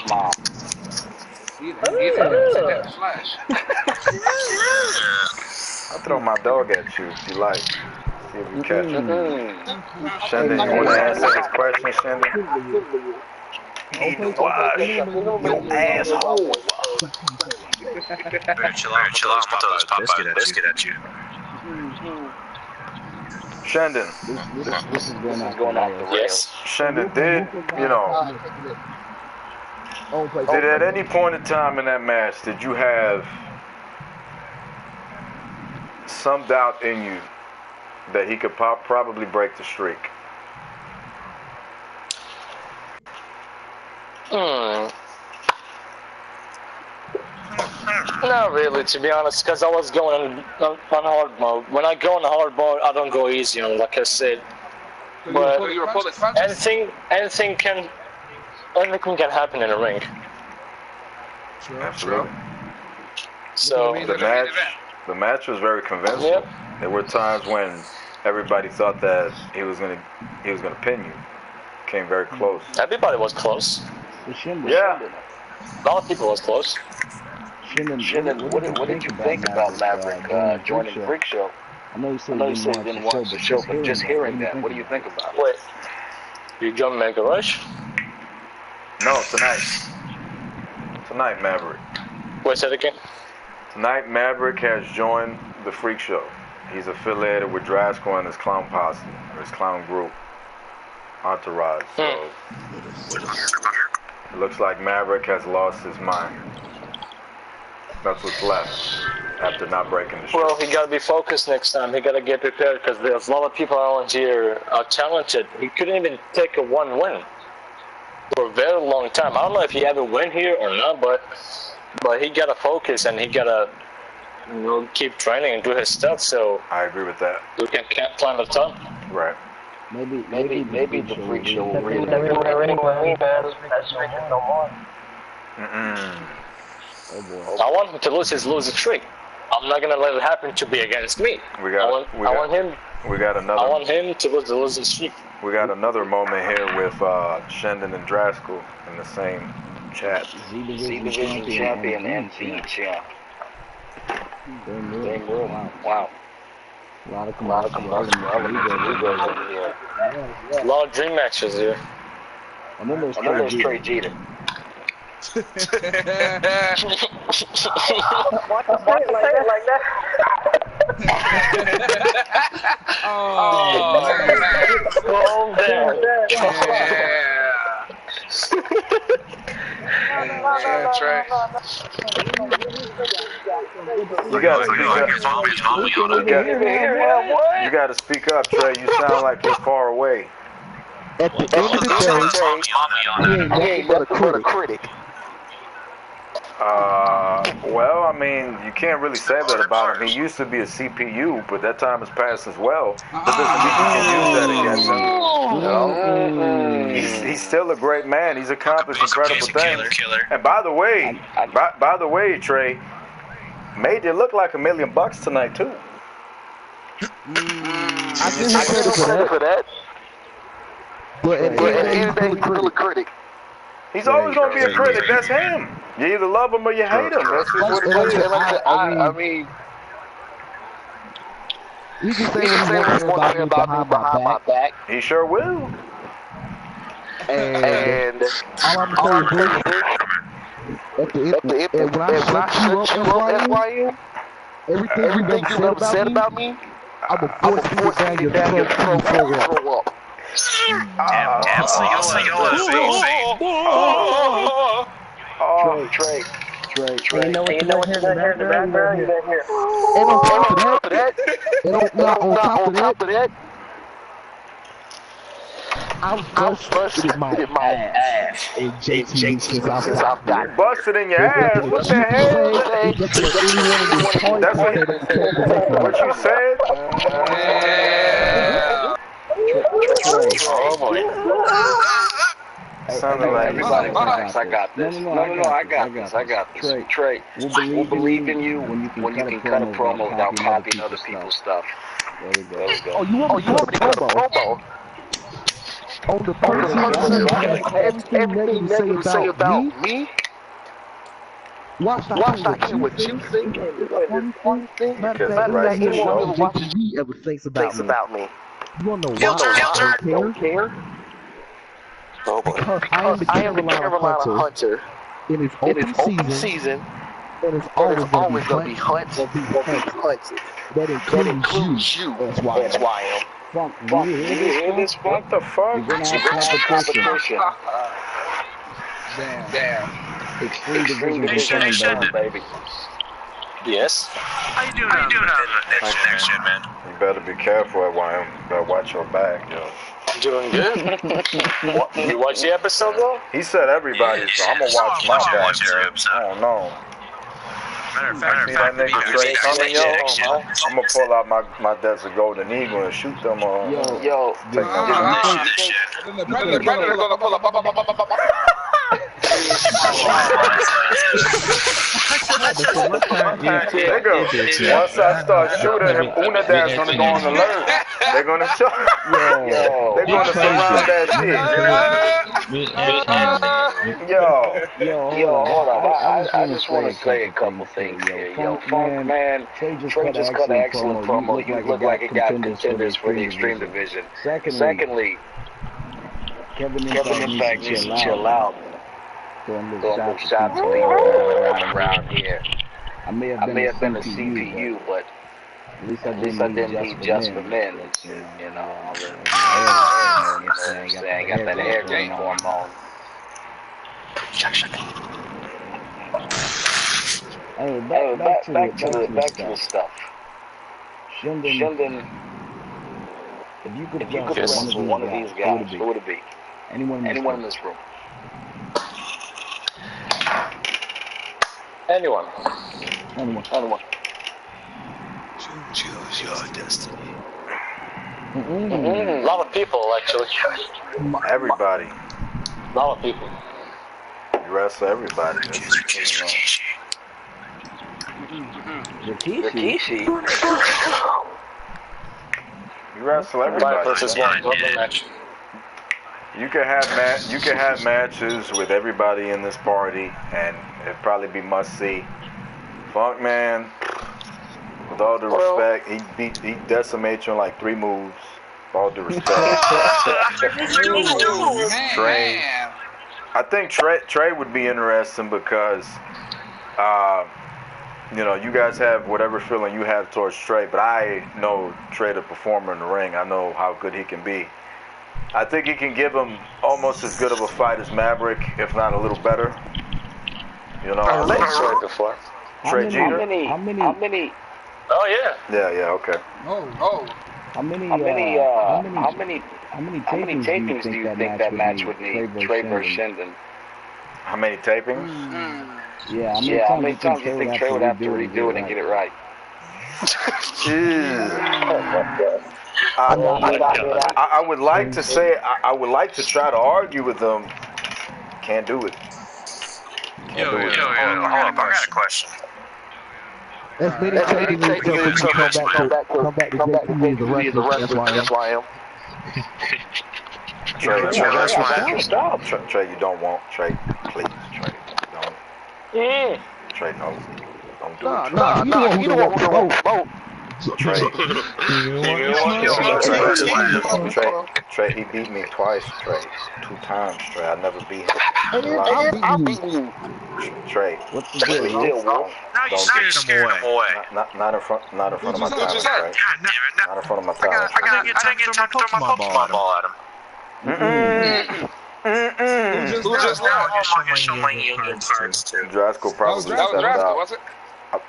Flash. I'll throw my dog at you if you like. See if you catch it. Shendon, you want to answer his question, Shendon? You need to wash your asshole. Better chill out. I'm gonna throw this Popeye biscuit at you. Shendon. This is going off the rails. Yes. Shendon, did at any point in time in that match, did you have some doubt in you that he could probably break the streak? Not really, to be honest, because I was going on hard mode. When I go on hard mode, I don't go easy on, like I said. But anything can happen in a ring. Absolutely. So the match was very convincing. Yep. There were times when everybody thought that he was gonna pin you. Came very close. Everybody was close. Yeah. A lot of people was close. Shendon, what did you think about Maverick joining the Freak Show? I know you said you didn't watch the show, but just hearing that, what do you think about it? Wait, you gonna make a rush? No, tonight. Tonight, Maverick. Wait, say it again. Tonight, Maverick has joined the Freak Show. He's affiliated with Drasko and his clown posse, or his clown group, Entourage. So it looks like Maverick has lost his mind. That's what's left after not breaking the streak. Well, he gotta be focused next time. He gotta get prepared because there's a lot of people around here are talented. He couldn't even take a one win for a very long time. I don't know if he ever win here or not, but he gotta focus and he gotta keep training and do his stuff. So I agree with that. We can climb the top. Right. Maybe the Freak Show will really no more. Oh boy. I want him to lose his losing streak. I'm not gonna let it happen to be against me. I want him to lose the losing streak. We got another moment here with Shendon and Drasko in the same chat. Z Division champion and Z champ. Same room. Wow. A lot of commotion. A lot of dream matches here. I remember it was Trey Jeter. Why you say it like that? Calm down. Trey. You gotta speak up, Trey. You sound like you're far away. At the end of the day, he ain't nothing but a critic. Well, I mean, you can't really say that about him. He used to be a CPU, but that time has passed as well. That doesn't mean you can use that against him. He's still a great man. He's accomplished incredible things. And by the way, Trey, made it look like $1 million tonight too. I give him credit for that. But at the end of the day, he's still a critic. He's always going to be a critic. That's him. You either love him or you hate him. That's what it is. I mean, you can say what you want about me behind my back. He sure will. And all I'm going to say is when I shut you up, SYM, everything you ever said about me, I will force you to get down your throat and throw up. Damn, so y'all Trey. You know what you're gonna hear in the background? You're gonna hear. And on top of that, I was busted my ass in JT since I got it. Busted in your ass? What the hell? That's what you said? Oh boy. Sounded like everybody relax. I got this. No, I got this. Trey, we'll believe in you when you can cut a promo without copying other people's stuff. There we go. Oh, you want me to cut a promo? On the person everything negative to say about me? Watch not hear what you think. Matter of fact, anyone who watches me ever thinks about me. You wanna know why I don't care? Because I am the Carolina Hunter. In its open season. And it's always gonna be hunted. That includes you. That's why I am. What the fuck? Competition. Damn. Extreme division, baby. Yes. How you doing on next gen, man? You better be careful at YM. You better watch your back, yo. Doing good. What, you watch the episode though? He said everybody, so I'm gonna watch my back. I don't know. Matter of fact, that nigga Trey coming, yo. I'm gonna pull out my Desert Golden Eagle and shoot them all. Yo. Take them. The Predator gonna pull up. Nigga, once I start shooting him, Unadad's gonna go on alert. They're gonna show. They're gonna surround that shit. Yo, hold on. I just want to say a couple things here. Yo, Funk Man, Trey just got an excellent promo. You look like it got contenders for the Extreme Division. Secondly, Kevin Impact needs to chill out. Throwing little shots around here. I may have been a CPU, but at least I didn't need just for men. You know, I got that hair game hormone. Hey, back to the stuff. Shinden, if you could wrestle one of these guys, who would it be? Anyone in this room? Anyone. Choose your destiny. A lot of people, actually. Everybody. A lot of people. You wrestle everybody. Rikishi. You wrestle everybody. Versus one match. You can have matches with everybody in this party, and it'd probably be must see. Funk Man, with all due respect, he decimates you in like 3 moves. With all due respect. Trey, I think Trey would be interesting because, you know, you guys have whatever feeling you have towards Trey, but I know Trey the performer in the ring. I know how good he can be. I think he can give him almost as good of a fight as Maverick, if not a little better. You know, I've met Trey before. Trey Jeter? How many? Oh yeah. Yeah, okay. Oh. How many tapings do you think that match would need? Trey versus Shinden. How many tapings? Yeah, how many times do you think Trey would have to redo it and get it right? I would like to say I would like to try to argue with them. Can't do it. Yo, hold on, I got a question. Let's come back to JTV as a wrestler. That's why I am. Trey, you don't want Trey, please, Trey, don't. Yeah. Trey, no, don't do it. No, you don't want to vote. Trey, he beat me twice, Trey. 2 times, Trey. I never beat him. I'm beating you. Trey, what's the deal? Now you scared him away. Not in front of my talent, Trey. Not in front of my talent. I gotta get time to throw my Pokemon at him. Who just left? Show my Yu-Gi-Oh cards too. Drasko probably That was Drasko, was it?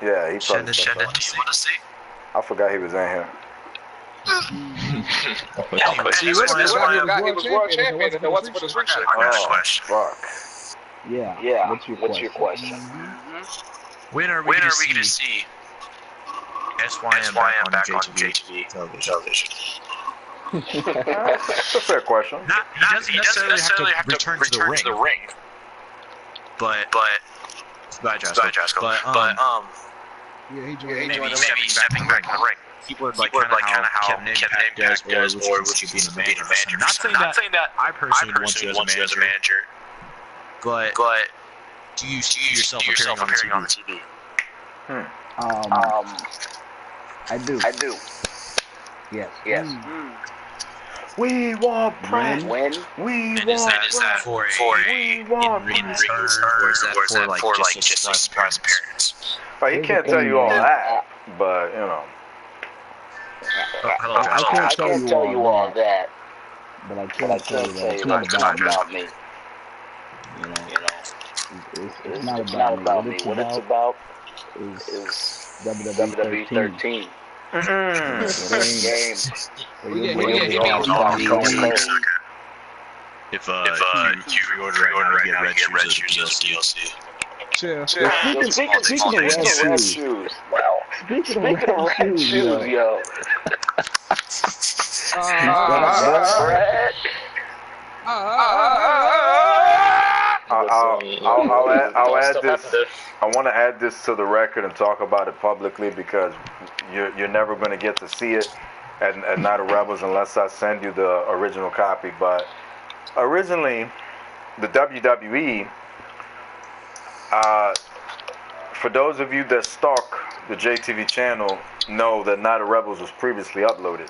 Yeah, he probably Shinden, do you want to see? I forgot he was in here. He was world champion, and what's for the switch? I got a question. Fuck. Yeah. What's your question? When are we gonna see SYM back on JTV television? That's a fair question. He doesn't necessarily have to return to the ring. But maybe stepping back in the ring. People are like kind of how Kevin Impact does, or would you be a manager? Not saying that I personally want you as a manager, but do you see yourself appearing on the TV? I do. Yes. We want Brett. When? We And want is that for a in-ring turn, or is that for like just a surprise appearance? Well, he can't tell you all that, but you know. I can't tell you all that, but I can tell you that it's not about me. You know, it's not about me. What it's about is WWE 13. Game. If you reorder right now, you get red shoes as DLC. Speaking of red shoes, wow. Speaking of red shoes, yo. I'll add this. I want to add this to the record and talk about it publicly because you're never going to get to see it at Night of Rebels unless I send you the original copy. But originally, the WWE, for those of you that stalk the JTV channel, know that Night of Rebels was previously uploaded.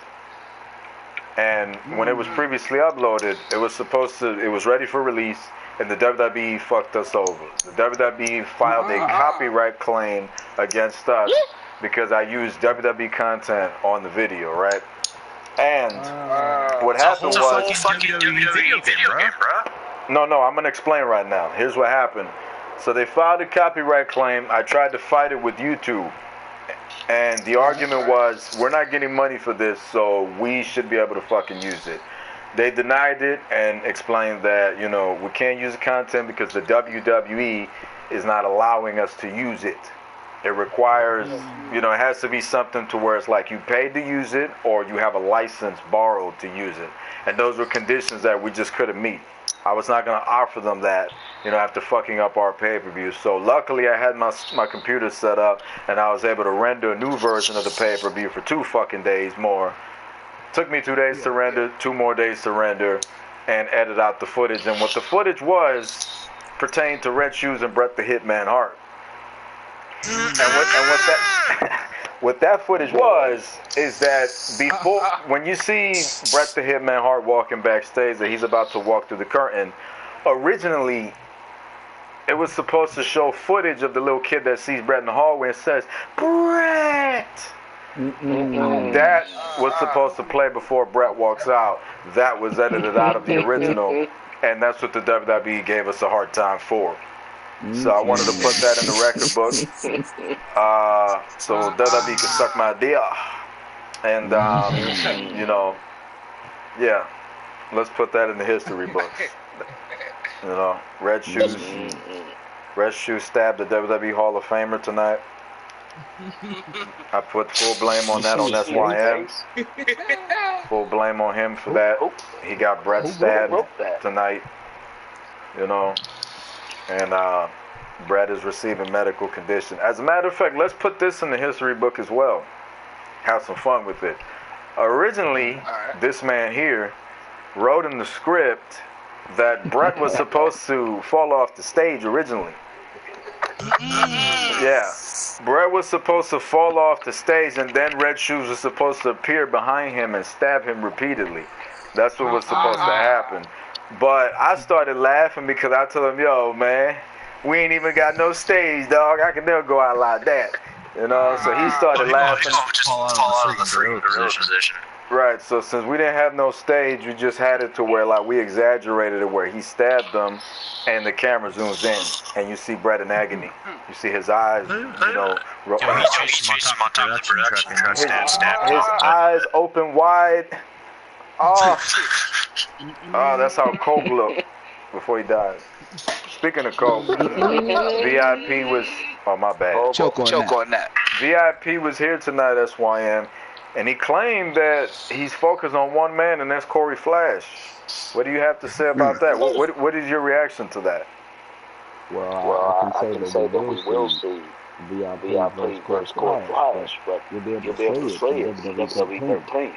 And when it was previously uploaded, it was ready for release, and the WWE fucked us over. The WWE filed a copyright claim against us because I used WWE content on the video, right? And what happened was... It's a fucking WWE video game, bro. No, I'm going to explain right now. Here's what happened. So they filed a copyright claim. I tried to fight it with YouTube. And the argument was, we're not getting money for this, so we should be able to fucking use it. They denied it and explained that, you know, we can't use the content because the WWE is not allowing us to use it. It requires, you know, it has to be something to where it's like you paid to use it or you have a license borrowed to use it. And those were conditions that we just couldn't meet. I was not going to offer them that, you know, after fucking up our pay-per-view. So luckily I had my computer set up and I was able to render a new version of the pay-per-view for 2 fucking days more. Took me 2 days to render, 2 more days to render, and edit out the footage. And what the footage was pertained to Red Shoes and Bret the Hitman Hart. And what that footage was is that before, when you see Bret the Hitman Hart walking backstage, that he's about to walk through the curtain, originally it was supposed to show footage of the little kid that sees Bret in the hallway and says, "Bret!" That was supposed to play before Bret walks out. That was edited out of the original, and that's what the WWE gave us a hard time for. So I wanted to put that in the record book, so WWE can suck my dick. And you know, yeah, let's put that in the history books. You know, Red Shoes stabbed the WWE Hall of Famer tonight. I put full blame on that on SYM. Full blame on him for that. He got Bret stabbed tonight. You know. And Bret is receiving medical condition. As a matter of fact, let's put this in the history book as well. Have some fun with it. Originally, this man here wrote in the script that Bret was supposed to fall off the stage originally. Yeah. Bret was supposed to fall off the stage, and then Red Shoes was supposed to appear behind him and stab him repeatedly. That's what was supposed to happen. But I started laughing because I told him, yo, man, we ain't even got no stage, dog. I can never go out like that. You know, so he started laughing. Just fall out of the freaking position. Right, so since we didn't have no stage, we just had it to where, like, we exaggerated it where he stabbed them and the camera zooms in and you see Bret in agony. You see his eyes, you know, his eyes open wide. Oh, that's how Coke looked before he died. Speaking of Coke, VIP was, oh my bad. Choke on that. VIP was here tonight, SYM, and he claimed that he's focused on one man, and that's Corey Flash. What do you have to say about that? What is your reaction to that? Well, I can say that we will see VIP versus Corey Flash, but you'll be able to say it in WWE 13.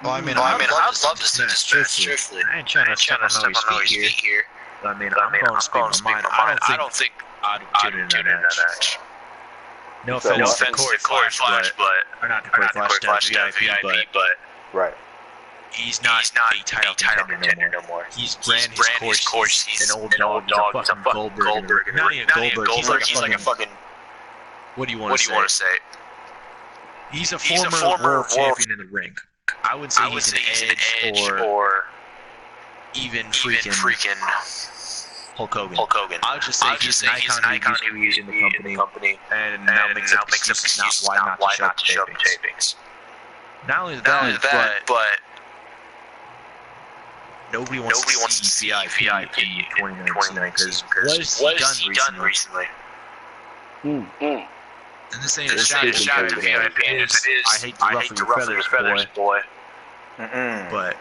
Well, I mean, I'd love to see this match, truthfully. I ain't trying to step on his feet here. I mean, I'm going to speak my mind. I don't think I'd tune in that match. No offense to Corey Flash, but or not to Corey Flash, VIP, but right. He's not a title contender no more. He's ran his course. He's an old dog. He's a fucking Goldberg. Not even Goldberg. He's like a fucking. What do you want to say? He's a former world champion in the ring. I would say he's an Edge or even freaking Hulk Hogan. I would just say he's an icon who used in the company, and now makes up excuses why not to show up to tapings. Not only that, but nobody wants to see VIP in 2019 because what has he done recently? And this ain't a shot at VIP. I hate to ruffle your feathers, boy. But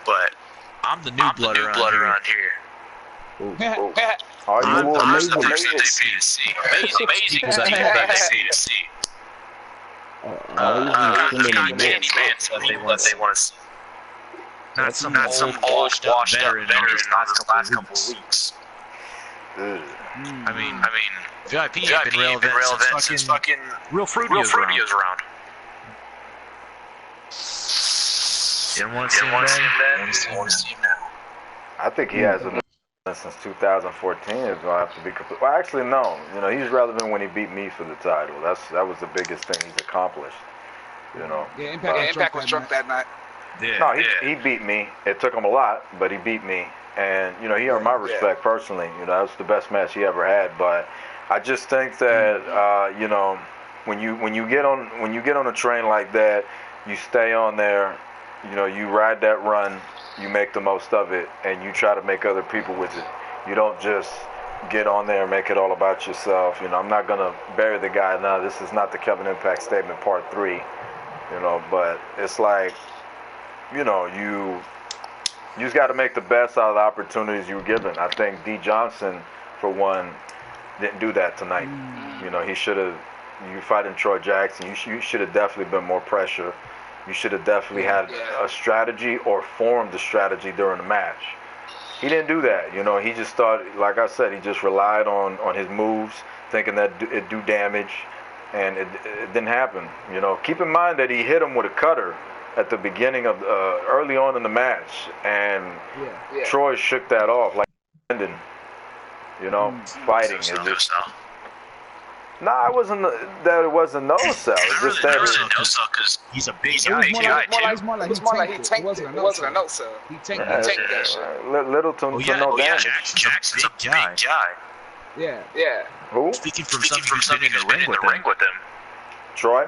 I'm the new blood around here. I'm the person that they pay to see. Amazing people that they pay to see. Kind of fans that they want to see. Not some old washed up veteran in the last couple of weeks. I mean, VIP ain't been relevant since fucking Real Fruity was around. Didn't want to see him then. Want to see him now. I think he has been since 2014. It's gonna have to be complete. Well, actually, no. You know, he's relevant when he beat me for the title. That was the biggest thing he's accomplished. You know. Yeah, Impact was drunk that night. Yeah, no, he beat me. It took him a lot, but he beat me. And, you know, he earned my respect personally. You know, that was the best match he ever had. But I just think that, you know, when you get on a train like that, you stay on there, you know, you ride that run, you make the most of it, and you try to make other people with it. You don't just get on there and make it all about yourself. You know, I'm not going to bury the guy now. This is not the Kevin Impact Statement Part 3, you know, but it's like, you know, you just got to make the best out of the opportunities you were given. I think D. Johnson, for one, didn't do that tonight. You know, he should have. You fighting Troy Jackson, you should have definitely been more pressure. You should have definitely had a strategy or formed a strategy during the match. He didn't do that. You know, he just thought, like I said, he just relied on his moves, thinking that it do damage, and it didn't happen. You know, keep in mind that he hit him with a cutter at the beginning of early on in the match, and Troy shook that off like ending. You know, fighting is just. Nah, it wasn't that it wasn't no sell. It's just that it wasn't no sell because he's a big guy. It's more like he tanked it. It wasn't a no sell. He tanked that shit. Little to no damage. Jackson's a big guy. Yeah. Who? Speaking from somebody who's been in the ring with him. Troy?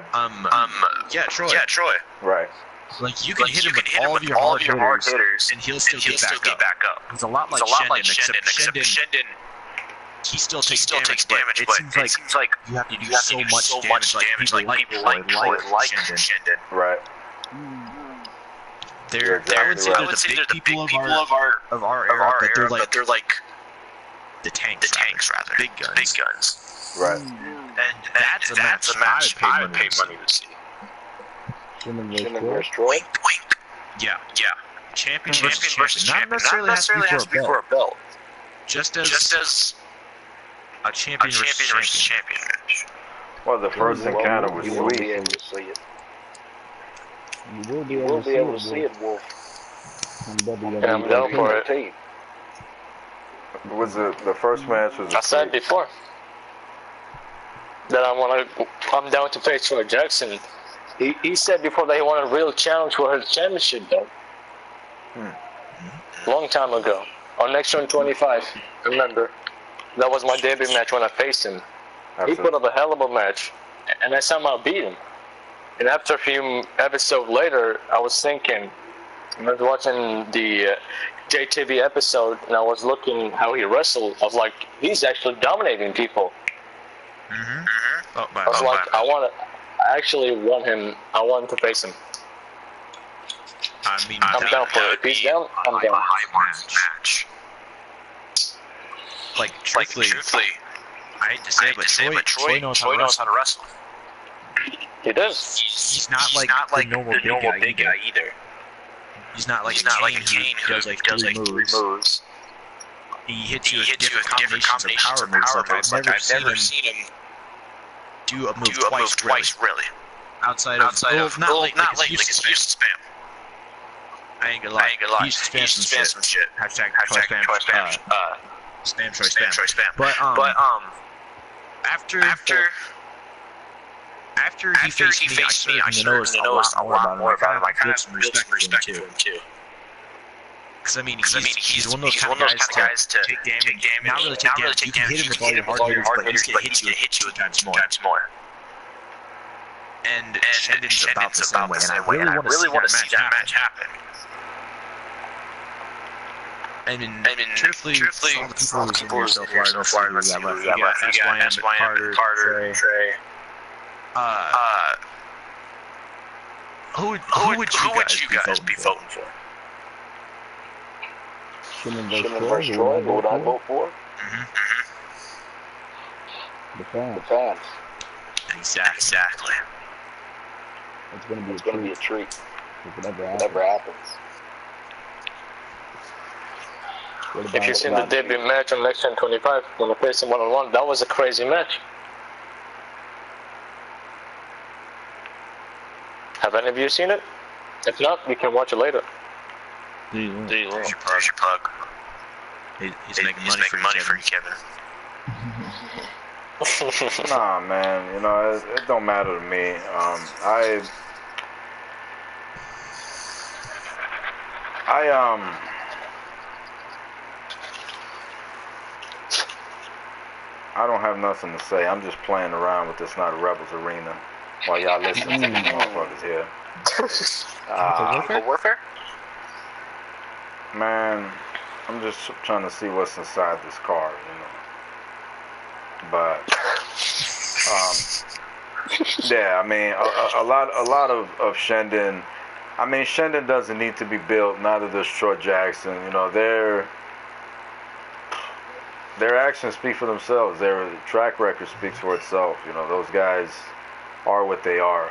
Yeah, Troy. Right. Like you can hit him with all of your hard hitters, and he'll still get back up. He's a lot like Shendon, except Shendon. He still takes damage, but it seems like you have to do so much damage. Like people like Shendon. Right. I would say they're the big people of our era, but they're like the tanks rather. Big guns. Right. And that's a match I would pay money to see. Shendon versus Troy? Yeah. Champion versus champion. Not necessarily has to be for a belt. Just as a champion versus champion match. Well, the first encounter was sweet. You will be able to see it, Wolf. And I'm down for it. Was the first match was? I said before that I'm down to face Troy Jackson. He said before that he wanted a real challenge for his championship belt. Long time ago. On Next Run 25. Remember? That was my debut match when I faced him. Absolutely. He put up a hell of a match, and I somehow beat him. And after a few episodes later, I was thinking, I was watching the JTV episode, and I was looking how he wrestled. I was like, he's actually dominating people. I was like, I actually want him. I want to face him. I mean, I'm down for it. If he's down, I'm down. Match. Like truthfully, I hate to say it, but Troy knows how to wrestle. He does. He's not like the normal big guy either. He's not like a Kane who does like three moves. He hits you with different combinations of power moves. Like I've never seen him do a move twice, really. Outside of not lately, like it's used to spam. I ain't gonna lie. He used to spam some shit. Hashtag spam choice spam. But after he faced me, I started to notice a lot more about him. I kind of built some respect for him too. Because I mean, he's one of those kind of guys to take damage. Not really take damage. You can hit him with all your hard hitters, but he's gonna hit you with times more. And Shendon's about the same way, and I really want to see that match happen. I mean, truthfully, all the people who's so far, let's see who we got left. SYM, Carter, Trey. Who would you guys be voting for? Shimon versus Troy, who would I vote for? The fans. Exactly. It's going to be a treat. If it ever happens. If you've seen the debut match on Next Gen 25, when they faced him one-on-one, that was a crazy match. Have any of you seen it? If not, you can watch it later. There's your plug. He's making money for you, Kevin. Nah, man, you know, it don't matter to me. I don't have nothing to say. I'm just playing around with this Not a Rebels Arena while y'all listen to these motherfuckers here. Warfare? Man, I'm just trying to see what's inside this car, you know. But yeah, I mean, a lot of Shendon. I mean, Shendon doesn't need to be built. Neither does Troy Jackson. You know, their actions speak for themselves. Their track record speaks for itself. You know, those guys are what they are.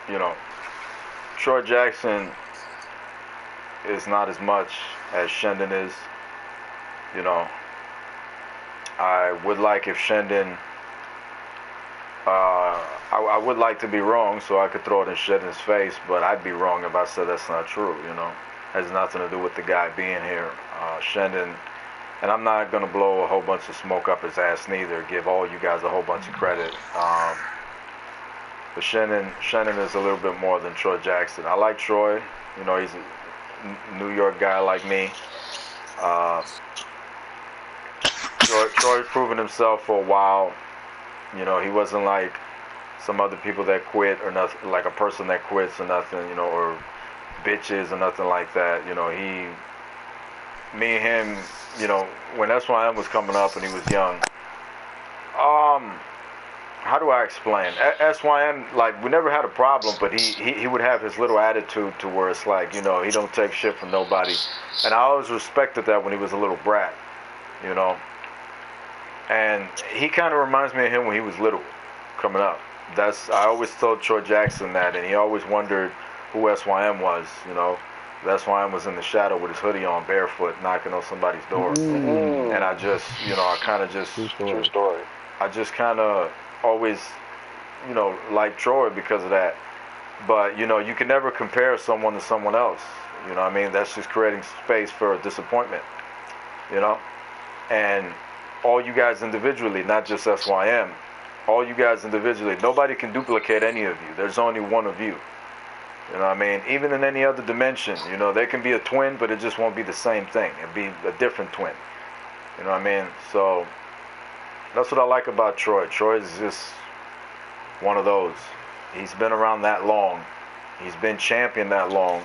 You know, Troy Jackson is not as much as Shendon is. You know, I would like if Shendon, I would like to be wrong so I could throw it in Shendon's face, but I'd be wrong if I said that's not true, you know. Has nothing to do with the guy being here. Shendon, and I'm not going to blow a whole bunch of smoke up his ass neither, give all you guys a whole bunch of credit. But Shendon is a little bit more than Troy Jackson. I like Troy, you know, he's a New York guy like me. Troy proven himself for a while. You know, he wasn't like some other people that quit or nothing, like a person that quits or nothing, you know, or bitches or nothing like that. You know, me and him, you know, when SYM was coming up and he was young, how do I explain? SYM, like, we never had a problem, but he would have his little attitude to where it's like, you know, he don't take shit from nobody. And I always respected that when he was a little brat, you know. And he kind of reminds me of him when he was little, coming up. I always told Troy Jackson that, and he always wondered who SYM was, you know. SYM was in the shadow with his hoodie on, barefoot, knocking on somebody's door. And I just, you know, I kind of just... True story. I just kind of always, you know, liked Troy because of that. But, you know, you can never compare someone to someone else. You know what I mean? That's just creating space for disappointment, you know? And all you guys individually, not just SYM, all you guys individually, nobody can duplicate any of you. There's only one of you. You know what I mean? Even in any other dimension, you know, there can be a twin, but it just won't be the same thing. It'll be a different twin. You know what I mean? So that's what I like about Troy. Troy is just one of those. He's been around that long. He's been champion that long.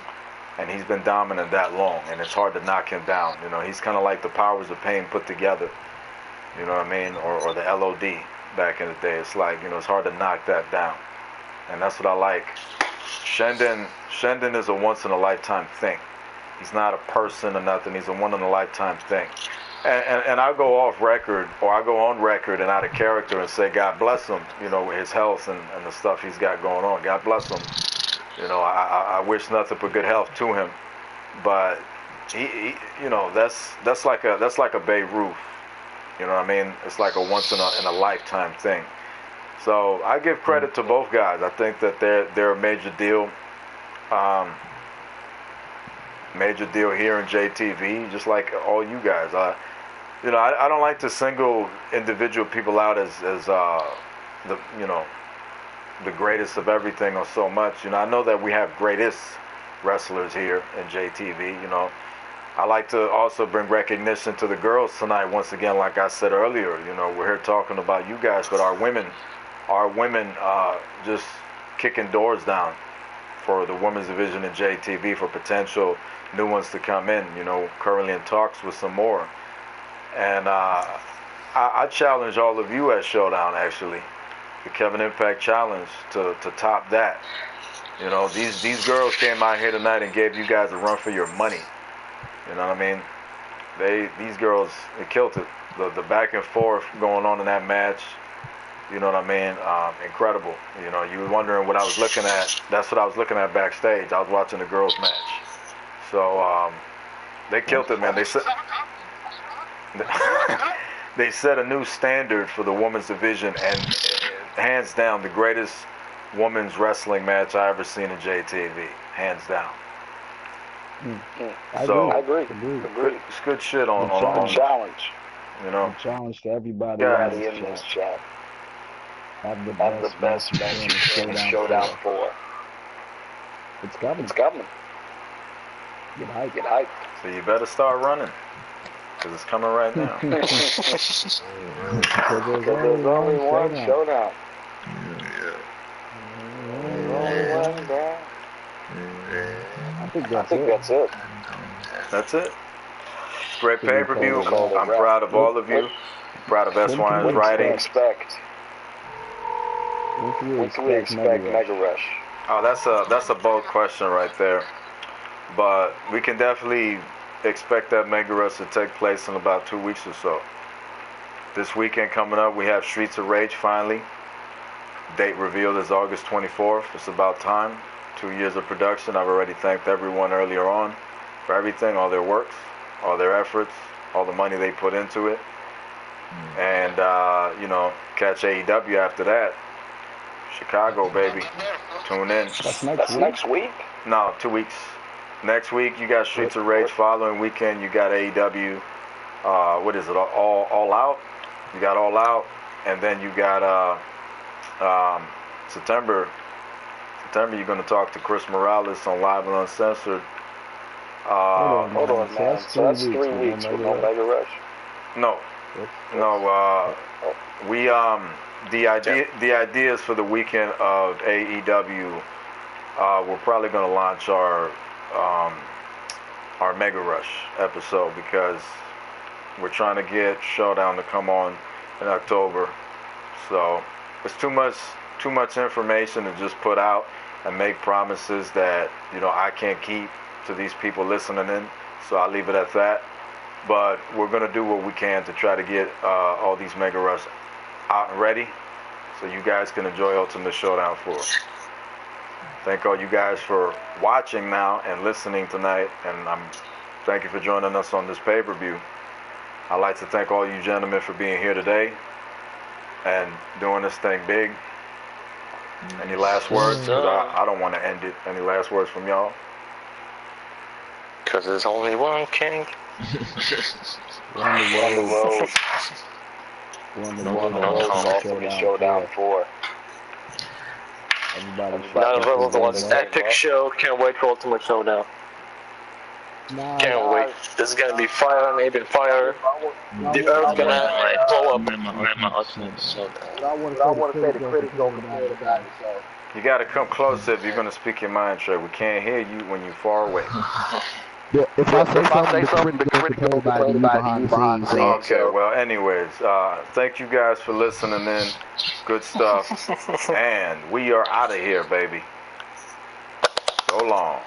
And he's been dominant that long. And it's hard to knock him down. You know, he's kind of like the Powers of Pain put together. You know what I mean? Or the LOD back in the day. It's like, you know, it's hard to knock that down. And that's what I like. Shendon is a once-in-a-lifetime thing. He's not a person or nothing. He's a one-in-a-lifetime thing. And I go off record, or I go on record and out of character and say, God bless him, you know, his health and the stuff he's got going on. God bless him. You know, I wish nothing but good health to him. But he you know, that's like a Babe Ruth. You know what I mean? It's like a once in a lifetime thing. So I give credit to both guys. I think that they're a major deal. Major deal here in JTV, just like all you guys. You know, I don't like to single individual people out as the, you know, the greatest of everything or so much. You know, I know that we have greatest wrestlers here in JTV. You know, I like to also bring recognition to the girls tonight. Once again, like I said earlier, you know, we're here talking about you guys, but our women just kicking doors down for the women's division in JTV for potential new ones to come in. You know, currently in talks with some more. And I challenge all of you at Showdown, actually, the Kevin Impact Challenge, to top that. You know, these girls came out here tonight and gave you guys a run for your money. You know what I mean? These girls, they killed it. The back and forth going on in that match, you know what I mean? Incredible. You know, you were wondering what I was looking at. That's what I was looking at backstage. I was watching the girls' match. So they killed it, man. They set a new standard for the women's division, and hands down the greatest women's wrestling match I ever seen in JTV, hands down. I agree. It's good shit on challenge. You know, Challenge to everybody in this chat. Have the best match in Showdown 4. It's coming. Get hyped. So you better start running, because it's coming right now. Because there's only one Showdown. I think that's it. That's it. Great pay-per-view. I'm proud of all of you. Proud of S1's writing. When can we expect Mega Rush? Oh, that's a bold question right there. But we can definitely expect that Mega Rush to take place in about 2 weeks or so. This weekend coming up, we have Streets of Rage finally. Date revealed is August 24th. It's about time. 2 years of production. I've already thanked everyone earlier on for everything, all their works, all their efforts, all the money they put into it. And, you know, catch AEW after that. Chicago, baby. Tune in. That's next week? No, 2 weeks. Next week, you got Streets of Rage. Following weekend, you got AEW. What is it? All Out? You got All Out. And then you got September, you're going to talk to Chris Morales on Live and Uncensored. Hold on, man. So that's 3 weeks with no Mega Rush? No. We the ideas for the weekend of AEW. We're probably going to launch our Mega Rush episode, because we're trying to get Showdown to come on in October. So it's too much information to just put out and make promises that, you know, I can't keep to these people listening in. So I'll leave it at that. But we're going to do what we can to try to get all these Mega Rush out and ready, so you guys can enjoy Ultimate Showdown 4. Thank all you guys for watching now and listening tonight, and thank you for joining us on this pay-per-view. I'd like to thank all you gentlemen for being here today and doing this thing big. Any last words? 'Cause I don't want to end it. Any last words from y'all? Because there's only one king. We're on the road. We're on the road. Showdown 4. Everybody. Epic show. Can't wait for Ultimate Showdown. Can't wait. This is gonna be fire, maybe fire. The Earth's gonna blow up. I want to say the critics over the You gotta come closer if you're gonna speak your mind, Trey. We can't hear you when you're far away. Yeah, if I say something, the critics over behind the scenes. Okay, well, anyways, thank you guys for listening in. Good stuff. And we are out of here, baby. So long.